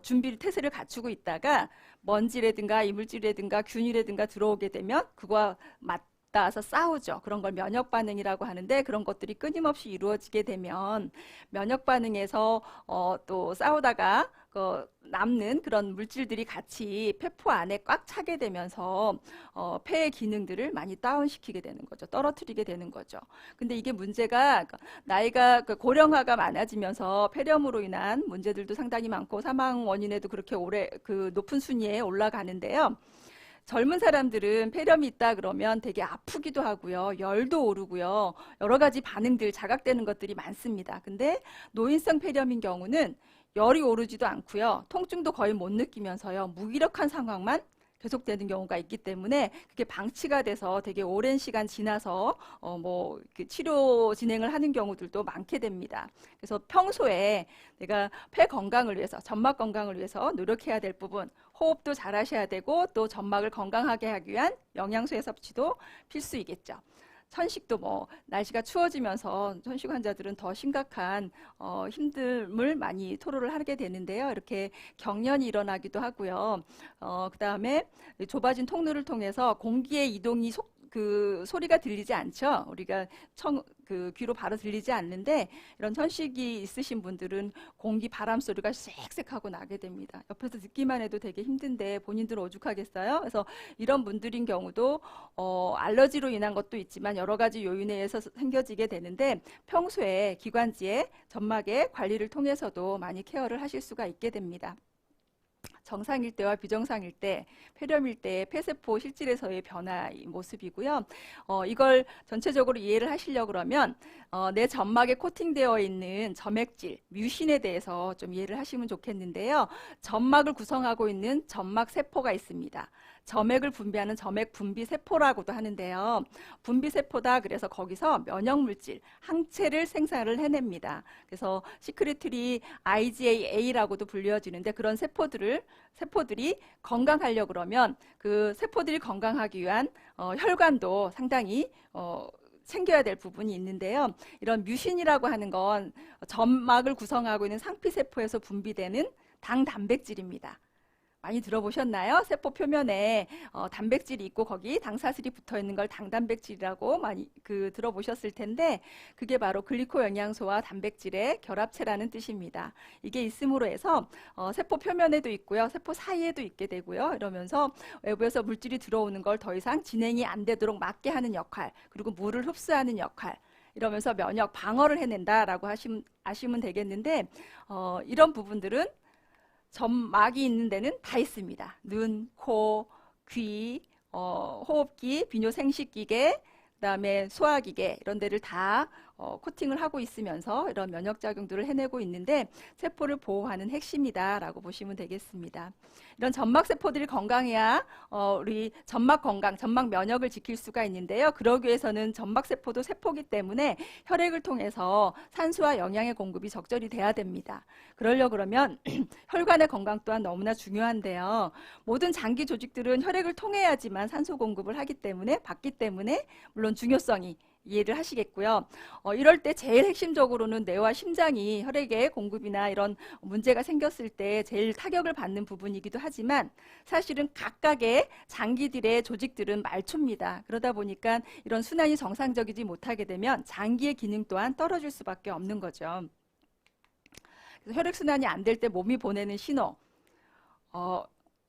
준비를, 태세를 갖추고 있다가 먼지라든가 이물질이라든가 균이라든가 들어오게 되면 그거와 맞닿아서 싸우죠. 그런 걸 면역반응이라고 하는데 그런 것들이 끊임없이 이루어지게 되면 면역반응에서 또 싸우다가 남는 그런 물질들이 같이 폐포 안에 꽉 차게 되면서 폐의 기능들을 많이 다운시키게 되는 거죠. 떨어뜨리게 되는 거죠. 근데 이게 문제가 나이가 고령화가 많아지면서 폐렴으로 인한 문제들도 상당히 많고 사망 원인에도 그렇게 높은 순위에 올라가는데요. 젊은 사람들은 폐렴이 있다 그러면 되게 아프기도 하고요. 열도 오르고요. 여러 가지 반응들, 자각되는 것들이 많습니다. 근데 노인성 폐렴인 경우는 열이 오르지도 않고요. 통증도 거의 못 느끼면서요. 무기력한 상황만 계속되는 경우가 있기 때문에 그게 방치가 돼서 되게 오랜 시간 지나서 치료 진행을 하는 경우들도 많게 됩니다. 그래서 평소에 내가 폐 건강을 위해서, 점막 건강을 위해서 노력해야 될 부분, 호흡도 잘 하셔야 되고 또 점막을 건강하게 하기 위한 영양소의 섭취도 필수이겠죠. 천식도 날씨가 추워지면서 천식 환자들은 더 심각한 힘듦을 많이 토로를 하게 되는데요. 이렇게 경련이 일어나기도 하고요. 그 다음에 좁아진 통로를 통해서 공기의 이동이 그 소리가 들리지 않죠. 우리가 그 귀로 바로 들리지 않는데 이런 천식이 있으신 분들은 공기 바람 소리가 쌕쌕하고 나게 됩니다. 옆에서 듣기만 해도 되게 힘든데 본인들은 오죽하겠어요? 그래서 이런 분들인 경우도 알러지로 인한 것도 있지만 여러 가지 요인에 의해서 생겨지게 되는데 평소에 기관지에 점막의 관리를 통해서도 많이 케어를 하실 수가 있게 됩니다. 정상일 때와 비정상일 때, 폐렴일 때 폐세포 실질에서의 변화의 모습이고요. 이걸 전체적으로 이해를 하시려고 그러면 내 점막에 코팅되어 있는 점액질, 뮤신에 대해서 좀 이해를 하시면 좋겠는데요. 점막을 구성하고 있는 점막 세포가 있습니다. 점액을 분비하는 점액 분비 세포라고도 하는데요. 분비 세포다 그래서 거기서 면역 물질, 항체를 생산을 해냅니다. 그래서 시크리트리 IgA라고도 불려지는데 그런 세포들이 건강하려고 그러면 그 세포들이 건강하기 위한 혈관도 상당히 챙겨야 될 부분이 있는데요. 이런 뮤신이라고 하는 건 점막을 구성하고 있는 상피세포에서 분비되는 당 단백질입니다. 많이 들어보셨나요? 세포 표면에 단백질이 있고 거기 당사슬이 붙어 있는 걸 당단백질이라고 많이 들어보셨을 텐데 그게 바로 글리코 영양소와 단백질의 결합체라는 뜻입니다. 이게 있음으로 해서 세포 표면에도 있고요. 세포 사이에도 있게 되고요. 이러면서 외부에서 물질이 들어오는 걸 더 이상 진행이 안 되도록 막게 하는 역할, 그리고 물을 흡수하는 역할, 이러면서 면역 방어를 해낸다라고 아시면 되겠는데 이런 부분들은 점막이 있는 데는 다 있습니다. 눈, 코, 귀, 호흡기, 비뇨생식기계, 그다음에 소화기계 이런 데를 다 코팅을 하고 있으면서 이런 면역작용들을 해내고 있는데 세포를 보호하는 핵심이다라고 보시면 되겠습니다. 이런 점막세포들이 건강해야 우리 점막 건강, 점막 면역을 지킬 수가 있는데요. 그러기 위해서는 점막세포도 세포기 때문에 혈액을 통해서 산소와 영양의 공급이 적절히 돼야 됩니다. 그러려고 그러면 혈관의 건강 또한 너무나 중요한데요. 모든 장기 조직들은 혈액을 통해야지만 산소 공급을 받기 때문에 물론 중요성이 이해를 하시겠고요. 이럴 때 제일 핵심적으로는 뇌와 심장이 혈액의 공급이나 이런 문제가 생겼을 때 제일 타격을 받는 부분이기도 하지만 사실은 각각의 장기들의 조직들은 말초입니다. 그러다 보니까 이런 순환이 정상적이지 못하게 되면 장기의 기능 또한 떨어질 수밖에 없는 거죠. 그래서 혈액순환이 안 될 때 몸이 보내는 신호,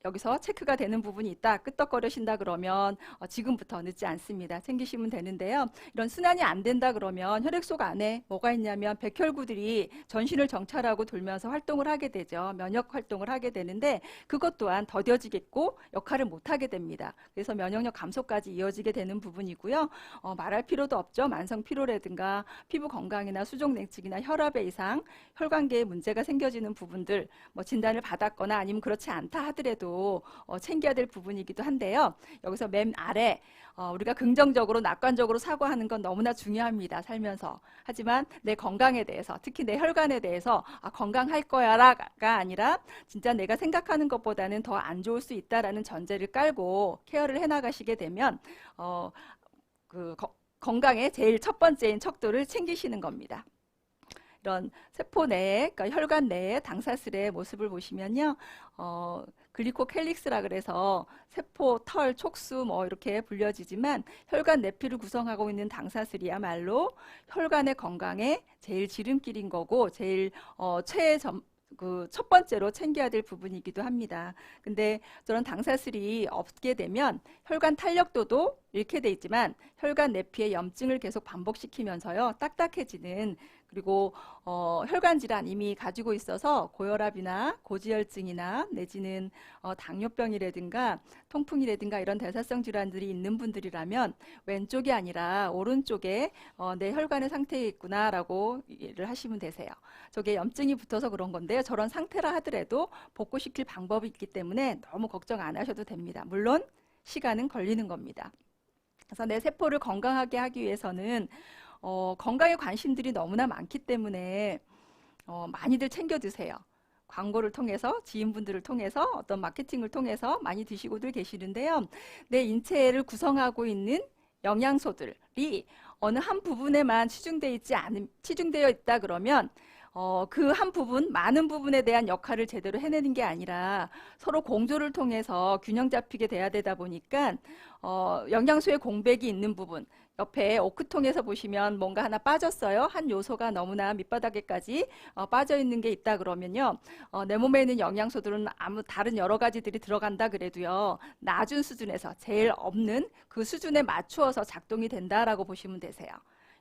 여기서 체크가 되는 부분이 있다, 끄떡거리신다 그러면 지금부터 늦지 않습니다. 챙기시면 되는데요. 이런 순환이 안 된다 그러면 혈액 속 안에 뭐가 있냐면 백혈구들이 전신을 정찰하고 돌면서 활동을 하게 되죠. 면역 활동을 하게 되는데 그것 또한 더뎌지겠고 역할을 못하게 됩니다. 그래서 면역력 감소까지 이어지게 되는 부분이고요. 말할 필요도 없죠. 만성 피로라든가 피부 건강이나 수족 냉증이나 혈압의 이상, 혈관계에 문제가 생겨지는 부분들 진단을 받았거나 아니면 그렇지 않다 하더라도 챙겨야 될 부분이기도 한데요. 여기서 맨 아래 우리가 긍정적으로 낙관적으로 사고하는 건 너무나 중요합니다. 살면서. 하지만 내 건강에 대해서, 특히 내 혈관에 대해서 건강할 거야라가 아니라 진짜 내가 생각하는 것보다는 더 안 좋을 수 있다라는 전제를 깔고 케어를 해나가시게 되면 건강의 제일 첫 번째인 척도를 챙기시는 겁니다. 이런 세포 내에, 그러니까 혈관 내에 당사슬의 모습을 보시면요. 글리코캘릭스라 그래서 세포, 털, 촉수 이렇게 불려지지만 혈관 내피를 구성하고 있는 당사슬이야말로 혈관의 건강에 제일 지름길인 거고 제일 첫 번째로 챙겨야 될 부분이기도 합니다. 근데 저런 당사슬이 없게 되면 혈관 탄력도도 잃게 돼 있지만 혈관 내피에 염증을 계속 반복시키면서요. 딱딱해지는, 그리고 혈관 질환 이미 가지고 있어서 고혈압이나 고지혈증이나 내지는 당뇨병이라든가 통풍이라든가 이런 대사성 질환들이 있는 분들이라면 왼쪽이 아니라 오른쪽에 내 혈관의 상태에 있구나라고 이해를 하시면 되세요. 저게 염증이 붙어서 그런 건데요. 저런 상태라 하더라도 복구시킬 방법이 있기 때문에 너무 걱정 안 하셔도 됩니다. 물론 시간은 걸리는 겁니다. 그래서 내 세포를 건강하게 하기 위해서는 건강에 관심들이 너무나 많기 때문에 많이들 챙겨 드세요. 광고를 통해서, 지인분들을 통해서, 어떤 마케팅을 통해서 많이 드시고들 계시는데요. 내 인체를 구성하고 있는 영양소들이 어느 한 부분에만 치중되어 있다 그러면 그 한 부분, 많은 부분에 대한 역할을 제대로 해내는 게 아니라 서로 공조를 통해서 균형 잡히게 돼야 되다 보니까 영양소의 공백이 있는 부분, 옆에 오크통에서 보시면 뭔가 하나 빠졌어요. 한 요소가 너무나 밑바닥에까지 빠져 있는 게 있다 그러면요. 내 몸에 있는 영양소들은 아무 다른 여러 가지들이 들어간다 그래도요. 낮은 수준에서 제일 없는 그 수준에 맞추어서 작동이 된다라고 보시면 되세요.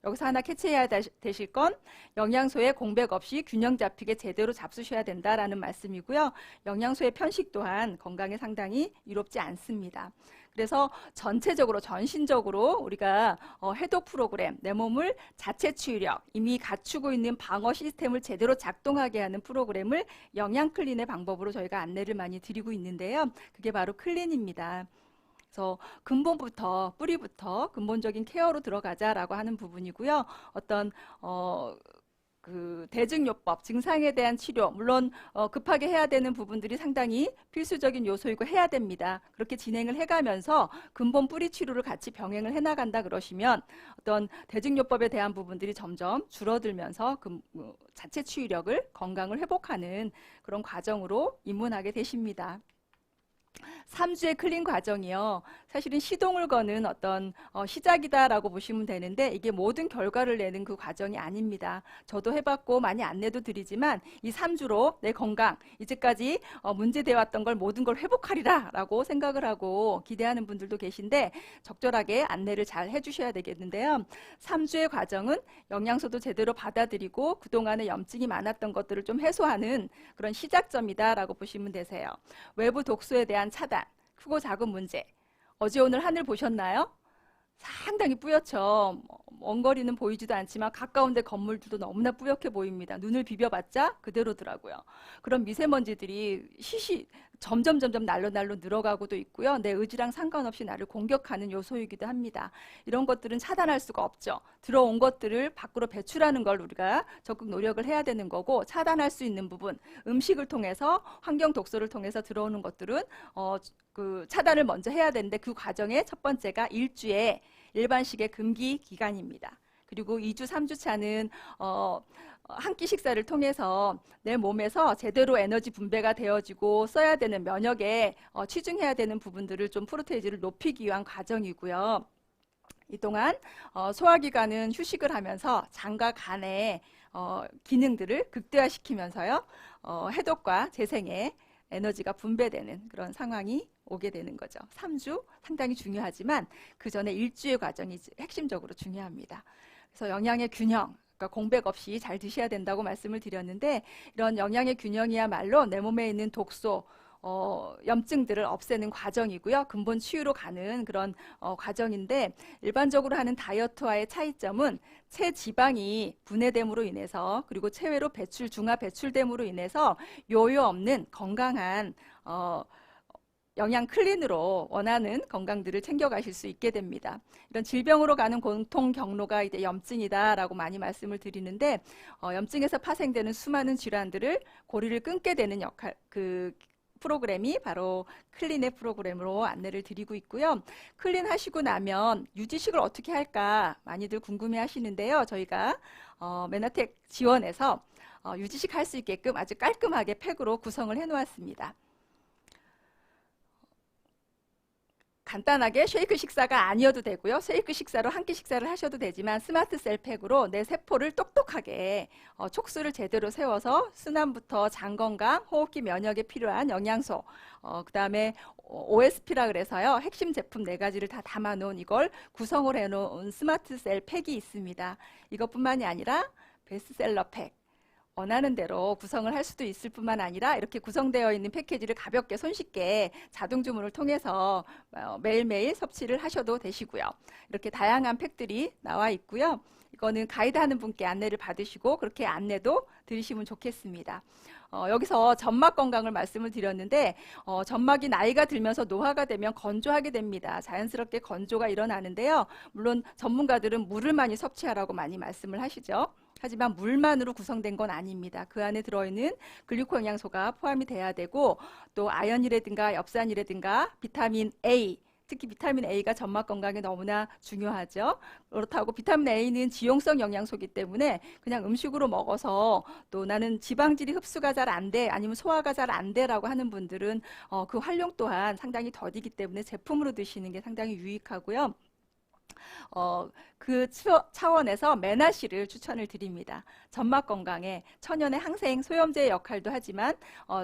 여기서 하나 캐치해야 되실 건 영양소의 공백 없이 균형 잡히게 제대로 잡수셔야 된다라는 말씀이고요. 영양소의 편식 또한 건강에 상당히 이롭지 않습니다. 그래서 전체적으로 전신적으로 우리가 해독 프로그램, 내 몸을 자체 치유력, 이미 갖추고 있는 방어 시스템을 제대로 작동하게 하는 프로그램을 영양 클린의 방법으로 저희가 안내를 많이 드리고 있는데요. 그게 바로 클린입니다. 그래서 근본부터 뿌리부터 근본적인 케어로 들어가자라고 하는 부분이고요. 어떤 그 대증요법, 증상에 대한 치료, 물론 급하게 해야 되는 부분들이 상당히 필수적인 요소이고 해야 됩니다. 그렇게 진행을 해가면서 근본 뿌리 치료를 같이 병행을 해나간다 그러시면 어떤 대증요법에 대한 부분들이 점점 줄어들면서 자체 치유력을, 건강을 회복하는 그런 과정으로 입문하게 되십니다. 3주의 클린 과정이요. 사실은 시동을 거는 어떤 시작이다라고 보시면 되는데 이게 모든 결과를 내는 그 과정이 아닙니다. 저도 해봤고 많이 안내도 드리지만 이 3주로 내 건강, 이제까지 문제되어 왔던 걸 모든 걸 회복하리라 라고 생각을 하고 기대하는 분들도 계신데 적절하게 안내를 잘 해주셔야 되겠는데요. 3주의 과정은 영양소도 제대로 받아들이고 그동안에 염증이 많았던 것들을 좀 해소하는 그런 시작점이다라고 보시면 되세요. 외부 독소에 대한 차단, 크고 작은 문제. 어제 오늘 하늘 보셨나요? 상당히 뿌옇죠. 먼 거리는 보이지도 않지만 가까운 데 건물들도 너무나 뿌옇게 보입니다. 눈을 비벼봤자 그대로더라고요. 그런 미세먼지들이 점점 날로 늘어가고도 있고요. 내 의지랑 상관없이 나를 공격하는 요소이기도 합니다. 이런 것들은 차단할 수가 없죠. 들어온 것들을 밖으로 배출하는 걸 우리가 적극 노력을 해야 되는 거고 차단할 수 있는 부분, 음식을 통해서 환경 독소를 통해서 들어오는 것들은 그 차단을 먼저 해야 되는데 그 과정의 첫 번째가 일주의 일반식의 금기 기간입니다. 그리고 2주, 3주 차는 한 끼 식사를 통해서 내 몸에서 제대로 에너지 분배가 되어지고 써야 되는 면역에 치중해야 되는 부분들을 좀 프로테이지를 높이기 위한 과정이고요. 이 동안 소화기관은 휴식을 하면서 장과 간의 기능들을 극대화시키면서요. 해독과 재생에 에너지가 분배되는 그런 상황이 오게 되는 거죠. 3주 상당히 중요하지만 그 전에 일주의 과정이 핵심적으로 중요합니다. 그래서 영양의 균형, 그러니까 공백 없이 잘 드셔야 된다고 말씀을 드렸는데 이런 영양의 균형이야말로 내 몸에 있는 독소, 염증들을 없애는 과정이고요. 근본 치유로 가는 그런 과정인데 일반적으로 하는 다이어트와의 차이점은 체지방이 분해됨으로 인해서 그리고 체외로 중화 배출됨으로 인해서 요요 없는 건강한 영양 클린으로 원하는 건강들을 챙겨가실 수 있게 됩니다. 이런 질병으로 가는 공통 경로가 이제 염증이다라고 많이 말씀을 드리는데 염증에서 파생되는 수많은 질환들을 고리를 끊게 되는 그 프로그램이 바로 클린의 프로그램으로 안내를 드리고 있고요. 클린 하시고 나면 유지식을 어떻게 할까 많이들 궁금해 하시는데요. 저희가 메나텍 지원해서 유지식 할 수 있게끔 아주 깔끔하게 팩으로 구성을 해 놓았습니다. 간단하게 쉐이크 식사가 아니어도 되고요. 쉐이크 식사로 한 끼 식사를 하셔도 되지만 스마트 셀팩으로 내 세포를 똑똑하게 촉수를 제대로 세워서 순환부터 장 건강, 호흡기 면역에 필요한 영양소, 그 다음에 OSP라 그래서요. 핵심 제품 4가지를 다 담아놓은 이걸 구성을 해놓은 스마트 셀팩이 있습니다. 이것뿐만이 아니라 베스트셀러 팩. 원하는 대로 구성을 할 수도 있을 뿐만 아니라 이렇게 구성되어 있는 패키지를 가볍게 손쉽게 자동 주문을 통해서 매일매일 섭취를 하셔도 되시고요. 이렇게 다양한 팩들이 나와 있고요. 이거는 가이드하는 분께 안내를 받으시고 그렇게 안내도 드리시면 좋겠습니다. 여기서 점막 건강을 말씀을 드렸는데 점막이 나이가 들면서 노화가 되면 건조하게 됩니다. 자연스럽게 건조가 일어나는데요. 물론 전문가들은 물을 많이 섭취하라고 많이 말씀을 하시죠. 하지만 물만으로 구성된 건 아닙니다. 그 안에 들어있는 글루코 영양소가 포함이 돼야 되고 또 아연이라든가 엽산이라든가 비타민 A, 특히 비타민 A가 점막 건강에 너무나 중요하죠. 그렇다고 비타민 A는 지용성 영양소이기 때문에 그냥 음식으로 먹어서 또 나는 지방질이 흡수가 잘 안 돼, 아니면 소화가 잘 안 돼라고 하는 분들은 그 활용 또한 상당히 더디기 때문에 제품으로 드시는 게 상당히 유익하고요. 그 차원에서 메나시를 추천을 드립니다. 점막 건강에 천연의 항생 소염제의 역할도 하지만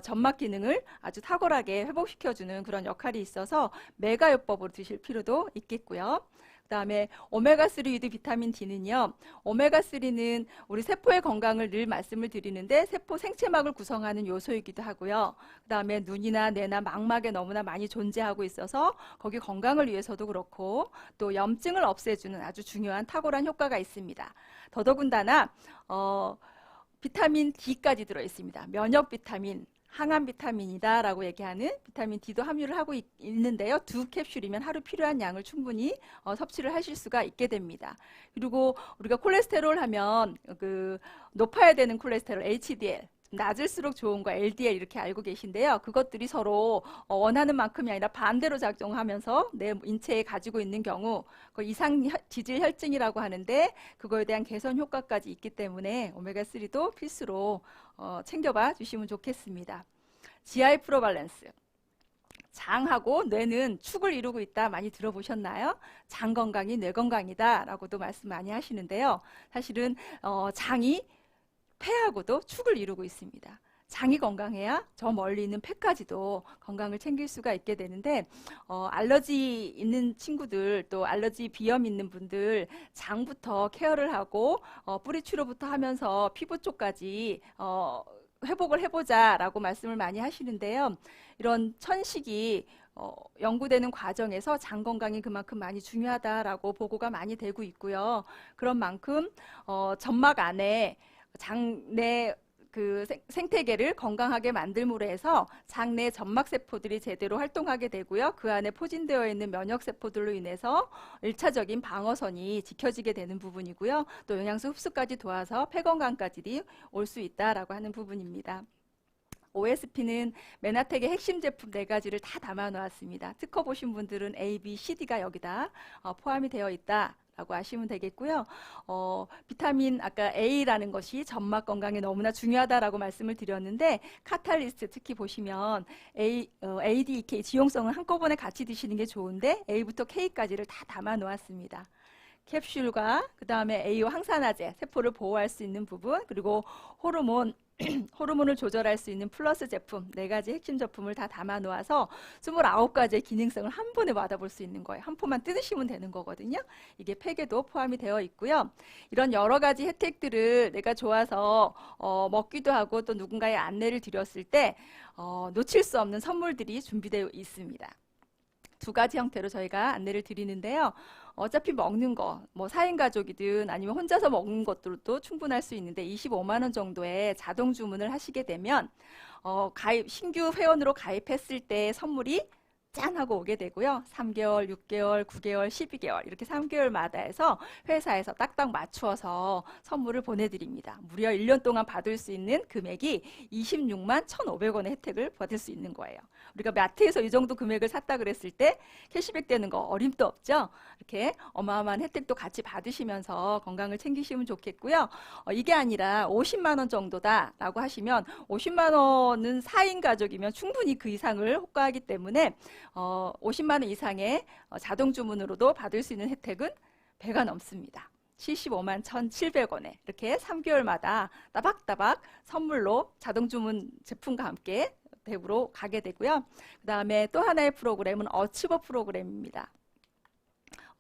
점막 기능을 아주 탁월하게 회복시켜주는 그런 역할이 있어서 메가요법으로 드실 필요도 있겠고요. 그다음에 오메가3 위드 비타민 D는요. 오메가3는 우리 세포의 건강을 늘 말씀을 드리는데 세포 생체막을 구성하는 요소이기도 하고요. 그다음에 눈이나 뇌나 망막에 너무나 많이 존재하고 있어서 거기 건강을 위해서도 그렇고 또 염증을 없애주는 아주 중요한 탁월한 효과가 있습니다. 더더군다나 비타민 D까지 들어있습니다. 면역 비타민, 항암 비타민이다라고 얘기하는 비타민 D도 함유를 하고 있는데요. 2캡슐이면 하루 필요한 양을 충분히 섭취를 하실 수가 있게 됩니다. 그리고 우리가 콜레스테롤 하면 그 높아야 되는 콜레스테롤 HDL, 낮을수록 좋은 거 LDL 이렇게 알고 계신데요. 그것들이 서로 원하는 만큼이 아니라 반대로 작용하면서 내 인체에 가지고 있는 경우 그 이상 지질 혈증이라고 하는데 그거에 대한 개선 효과까지 있기 때문에 오메가3도 필수로 챙겨봐 주시면 좋겠습니다. GI 프로밸런스. 장하고 뇌는 축을 이루고 있다 많이 들어보셨나요? 장 건강이 뇌 건강이다 라고도 말씀 많이 하시는데요. 사실은 장이 폐하고도 축을 이루고 있습니다. 장이 건강해야 저 멀리 있는 폐까지도 건강을 챙길 수가 있게 되는데 알러지 있는 친구들 또 알러지 비염 있는 분들 장부터 케어를 하고 뿌리 치료부터 하면서 피부 쪽까지 회복을 해보자 라고 말씀을 많이 하시는데요. 이런 천식이 연구되는 과정에서 장 건강이 그만큼 많이 중요하다라고 보고가 많이 되고 있고요. 그런 만큼 점막 안에 장내 그 생태계를 건강하게 만들므로 해서 장내 점막 세포들이 제대로 활동하게 되고요. 그 안에 포진되어 있는 면역 세포들로 인해서 1차적인 방어선이 지켜지게 되는 부분이고요. 또 영양소 흡수까지 도와서 폐 건강까지 올 수 있다라고 하는 부분입니다. OSP는 메나텍의 핵심 제품 4가지를 다 담아 놓았습니다. 특허 보신 분들은 A, B, C, D가 여기다 포함이 되어 있다. 라고 아시면 되겠고요. 비타민 아까 A라는 것이 점막 건강에 너무나 중요하다라고 말씀을 드렸는데 카탈리스트 특히 보시면 ADK 지용성을 한꺼번에 같이 드시는 게 좋은데 A부터 K까지를 다 담아 놓았습니다. 캡슐과 그 다음에 A와 항산화제, 세포를 보호할 수 있는 부분, 그리고 호르몬, 호르몬을 조절할 수 있는 플러스 제품 4가지 핵심 제품을 다 담아 놓아서 29가지의 기능성을 한 번에 받아볼 수 있는 거예요. 한 포만 뜯으시면 되는 거거든요. 이게 팩에도 포함이 되어 있고요. 이런 여러 가지 혜택들을 내가 좋아서 먹기도 하고 또 누군가의 안내를 드렸을 때 놓칠 수 없는 선물들이 준비되어 있습니다. 2가지 형태로 저희가 안내를 드리는데요. 어차피 먹는 거, 뭐 4인 가족이든 아니면 혼자서 먹는 것들도 충분할 수 있는데 25만 원 정도의 자동 주문을 하시게 되면 신규 회원으로 가입했을 때 선물이 짠 하고 오게 되고요. 3개월, 6개월, 9개월, 12개월 이렇게 3개월마다 해서 회사에서 딱딱 맞추어서 선물을 보내드립니다. 무려 1년 동안 받을 수 있는 금액이 26만 1,500원의 혜택을 받을 수 있는 거예요. 우리가 마트에서 이 정도 금액을 샀다 그랬을 때 캐시백 되는 거 어림도 없죠. 이렇게 어마어마한 혜택도 같이 받으시면서 건강을 챙기시면 좋겠고요. 이게 아니라 50만 원 정도다라고 하시면 50만 원은 4인 가족이면 충분히 그 이상을 호가하기 때문에 50만 원 이상의 자동 주문으로도 받을 수 있는 혜택은 배가 넘습니다. 75만 1,700원에 이렇게 3개월마다 따박따박 선물로 자동 주문 제품과 함께 댁으로 가게 되고요. 그 다음에 또 하나의 프로그램은 어치버 프로그램입니다.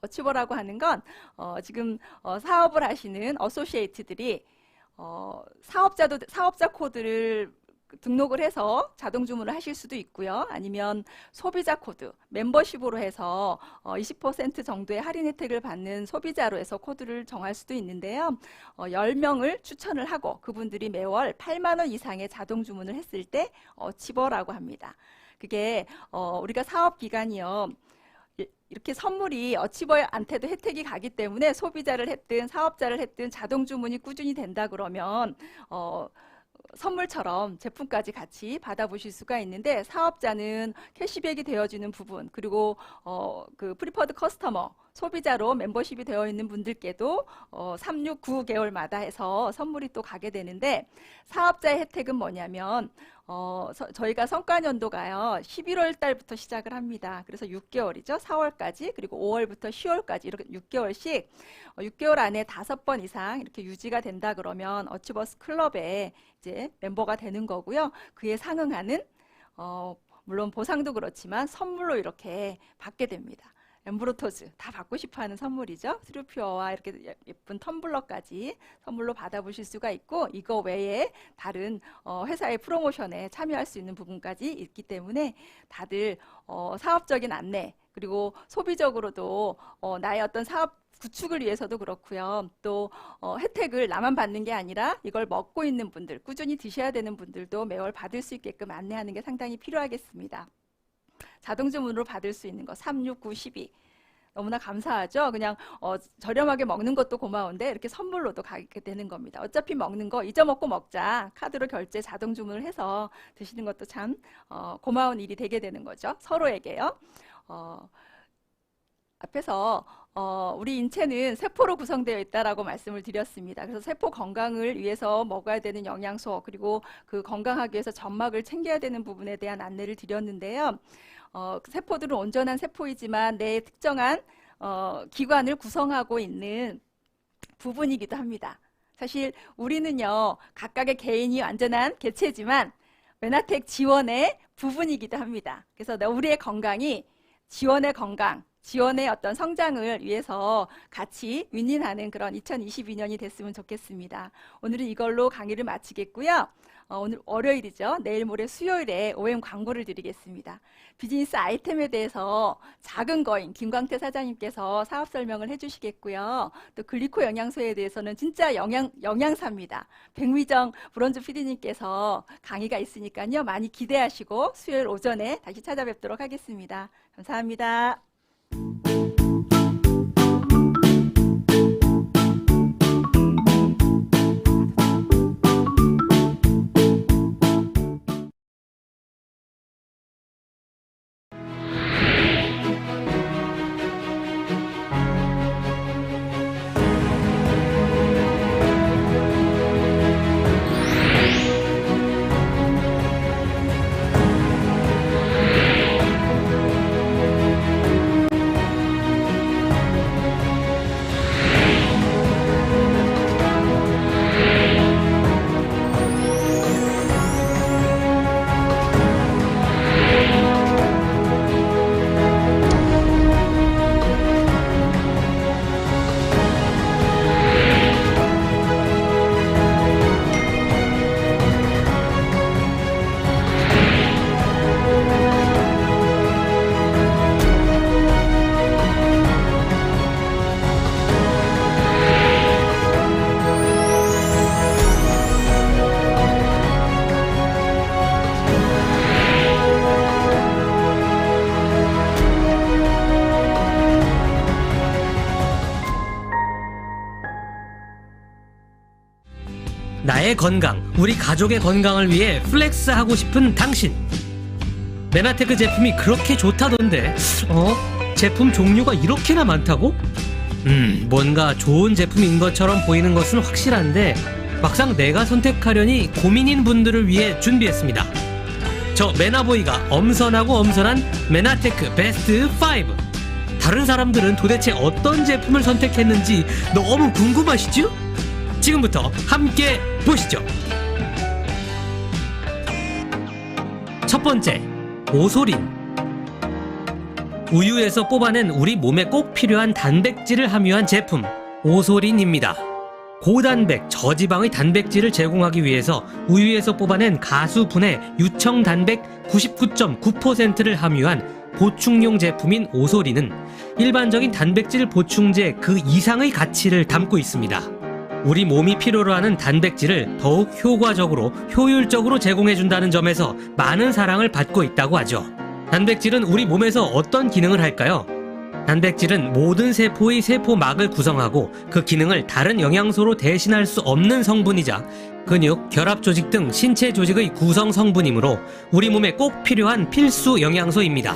어치버라고 하는 건 지금 사업을 하시는 어소시에이트들이 사업자 코드를 등록을 해서 자동 주문을 하실 수도 있고요. 아니면 소비자 코드, 멤버십으로 해서 20% 정도의 할인 혜택을 받는 소비자로 해서 코드를 정할 수도 있는데요. 10명을 추천을 하고 그분들이 매월 8만 원 이상의 자동 주문을 했을 때 치버라고 합니다. 그게 우리가 사업 기간이요. 이렇게 선물이 어치버한테도 혜택이 가기 때문에 소비자를 했든 사업자를 했든 자동 주문이 꾸준히 된다 그러면 선물처럼 제품까지 같이 받아보실 수가 있는데, 사업자는 캐시백이 되어주는 부분, 그리고 그 프리퍼드 커스터머, 소비자로 멤버십이 되어 있는 분들께도 369개월마다 해서 선물이 또 가게 되는데, 사업자의 혜택은 뭐냐면 저희가 성과년도가요 11월 달부터 시작을 합니다. 그래서 6개월이죠. 4월까지, 그리고 5월부터 10월까지 이렇게 6개월씩 6개월 안에 5번 이상 이렇게 유지가 된다 그러면 어치버스 클럽에 이제 멤버가 되는 거고요. 그에 상응하는 물론 보상도 그렇지만 선물로 이렇게 받게 됩니다. 엠브로토즈 다 받고 싶어하는 선물이죠. 트루퓨어와 이렇게 예쁜 텀블러까지 선물로 받아보실 수가 있고, 이거 외에 다른 회사의 프로모션에 참여할 수 있는 부분까지 있기 때문에 다들 사업적인 안내, 그리고 소비적으로도 나의 어떤 사업 구축을 위해서도 그렇고요. 또 혜택을 나만 받는 게 아니라 이걸 먹고 있는 분들, 꾸준히 드셔야 되는 분들도 매월 받을 수 있게끔 안내하는 게 상당히 필요하겠습니다. 자동 주문으로 받을 수 있는 거 36912 너무나 감사하죠. 그냥 저렴하게 먹는 것도 고마운데 이렇게 선물로도 가게 되는 겁니다. 어차피 먹는 거 잊어먹고 먹자, 카드로 결제 자동 주문을 해서 드시는 것도 참 고마운 일이 되게 되는 거죠. 서로에게요. 앞에서 우리 인체는 세포로 구성되어 있다라고 말씀을 드렸습니다. 그래서 세포 건강을 위해서 먹어야 되는 영양소, 그리고 그 건강하기 위해서 점막을 챙겨야 되는 부분에 대한 안내를 드렸는데요. 세포들은 온전한 세포이지만 내 특정한 기관을 구성하고 있는 부분이기도 합니다. 사실 우리는요, 각각의 개인이 완전한 개체지만 메나텍 지원의 부분이기도 합니다. 그래서 우리의 건강이 지원의 건강, 지원의 어떤 성장을 위해서 같이 윈윈하는 그런 2022년이 됐으면 좋겠습니다. 오늘은 이걸로 강의를 마치겠고요. 오늘 월요일이죠. 내일 모레 수요일에 OM 광고를 드리겠습니다. 비즈니스 아이템에 대해서 작은 거인 김광태 사장님께서 사업 설명을 해주시겠고요. 또 글리코 영양소에 대해서는 진짜 영양사입니다. 백미정 브론즈 PD님께서 강의가 있으니까요. 많이 기대하시고 수요일 오전에 다시 찾아뵙도록 하겠습니다. 감사합니다. 나의 건강, 우리 가족의 건강을 위해 플렉스하고 싶은 당신. 메나테크 제품이 그렇게 좋다던데 제품 종류가 이렇게나 많다고? 뭔가 좋은 제품인 것처럼 보이는 것은 확실한데 막상 내가 선택하려니 고민인 분들을 위해 준비했습니다. 저 메나보이가 엄선하고 엄선한 메나테크 베스트 5. 다른 사람들은 도대체 어떤 제품을 선택했는지 너무 궁금하시죠? 지금부터 함께 보시죠. 첫 번째, 오소린. 우유에서 뽑아낸 우리 몸에 꼭 필요한 단백질을 함유한 제품, 오소린입니다. 고단백, 저지방의 단백질을 제공하기 위해서 우유에서 뽑아낸 가수분해 유청 단백 99.9%를 함유한 보충용 제품인 오소린은 일반적인 단백질 보충제 그 이상의 가치를 담고 있습니다. 우리 몸이 필요로 하는 단백질을 더욱 효과적으로, 효율적으로 제공해준다는 점에서 많은 사랑을 받고 있다고 하죠. 단백질은 우리 몸에서 어떤 기능을 할까요? 단백질은 모든 세포의 세포막을 구성하고 그 기능을 다른 영양소로 대신할 수 없는 성분이자 근육, 결합 조직 등 신체 조직의 구성 성분이므로 우리 몸에 꼭 필요한 필수 영양소입니다.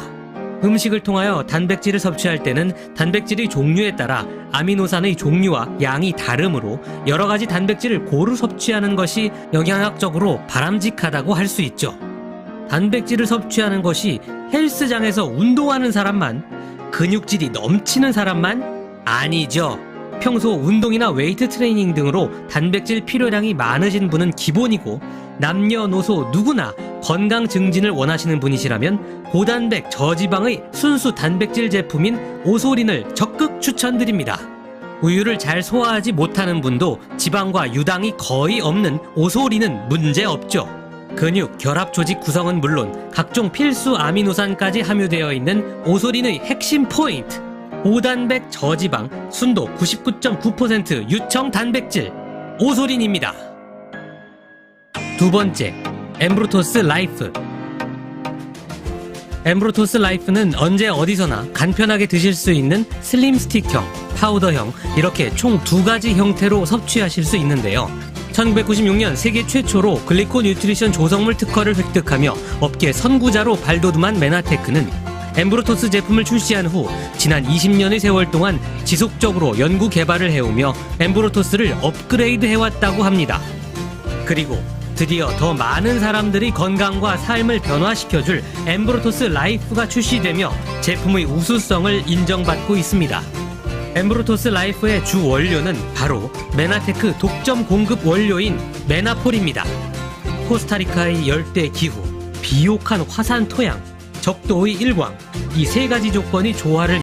음식을 통하여 단백질을 섭취할 때는 단백질의 종류에 따라 아미노산의 종류와 양이 다르므로 여러 가지 단백질을 고루 섭취하는 것이 영양학적으로 바람직하다고 할 수 있죠. 단백질을 섭취하는 것이 헬스장에서 운동하는 사람만, 근육질이 넘치는 사람만 아니죠. 평소 운동이나 웨이트 트레이닝 등으로 단백질 필요량이 많으신 분은 기본이고 남녀노소 누구나 건강 증진을 원하시는 분이시라면 고단백 저지방의 순수 단백질 제품인 오소린을 적극 추천드립니다. 우유를 잘 소화하지 못하는 분도 지방과 유당이 거의 없는 오소린은 문제없죠. 근육, 결합 조직 구성은 물론 각종 필수 아미노산까지 함유되어 있는 오소린의 핵심 포인트, 고단백 저지방, 순도 99.9% 유청 단백질, 오소린입니다. 두 번째, 엠브로토스 라이프. 엠브로토스 라이프는 언제 어디서나 간편하게 드실 수 있는 슬림 스틱형, 파우더형 이렇게 총 두 가지 형태로 섭취하실 수 있는데요. 1996년 세계 최초로 글리코 뉴트리션 조성물 특허를 획득하며 업계 선구자로 발돋움한 메나테크는 엠브로토스 제품을 출시한 후 지난 20년의 세월 동안 지속적으로 연구 개발을 해오며 엠브로토스를 업그레이드 해왔다고 합니다. 그리고 드디어 더 많은 사람들의 건강과 삶을 변화시켜줄 엠브로토스 라이프가 출시되며 제품의 우수성을 인정받고 있습니다. 엠브로토스 라이프의 주 원료는 바로 메나테크 독점 공급 원료인 메나폴입니다. 코스타리카의 열대 기후, 비옥한 화산 토양, 적도의 일광, 이 세 가지 조건이 조화를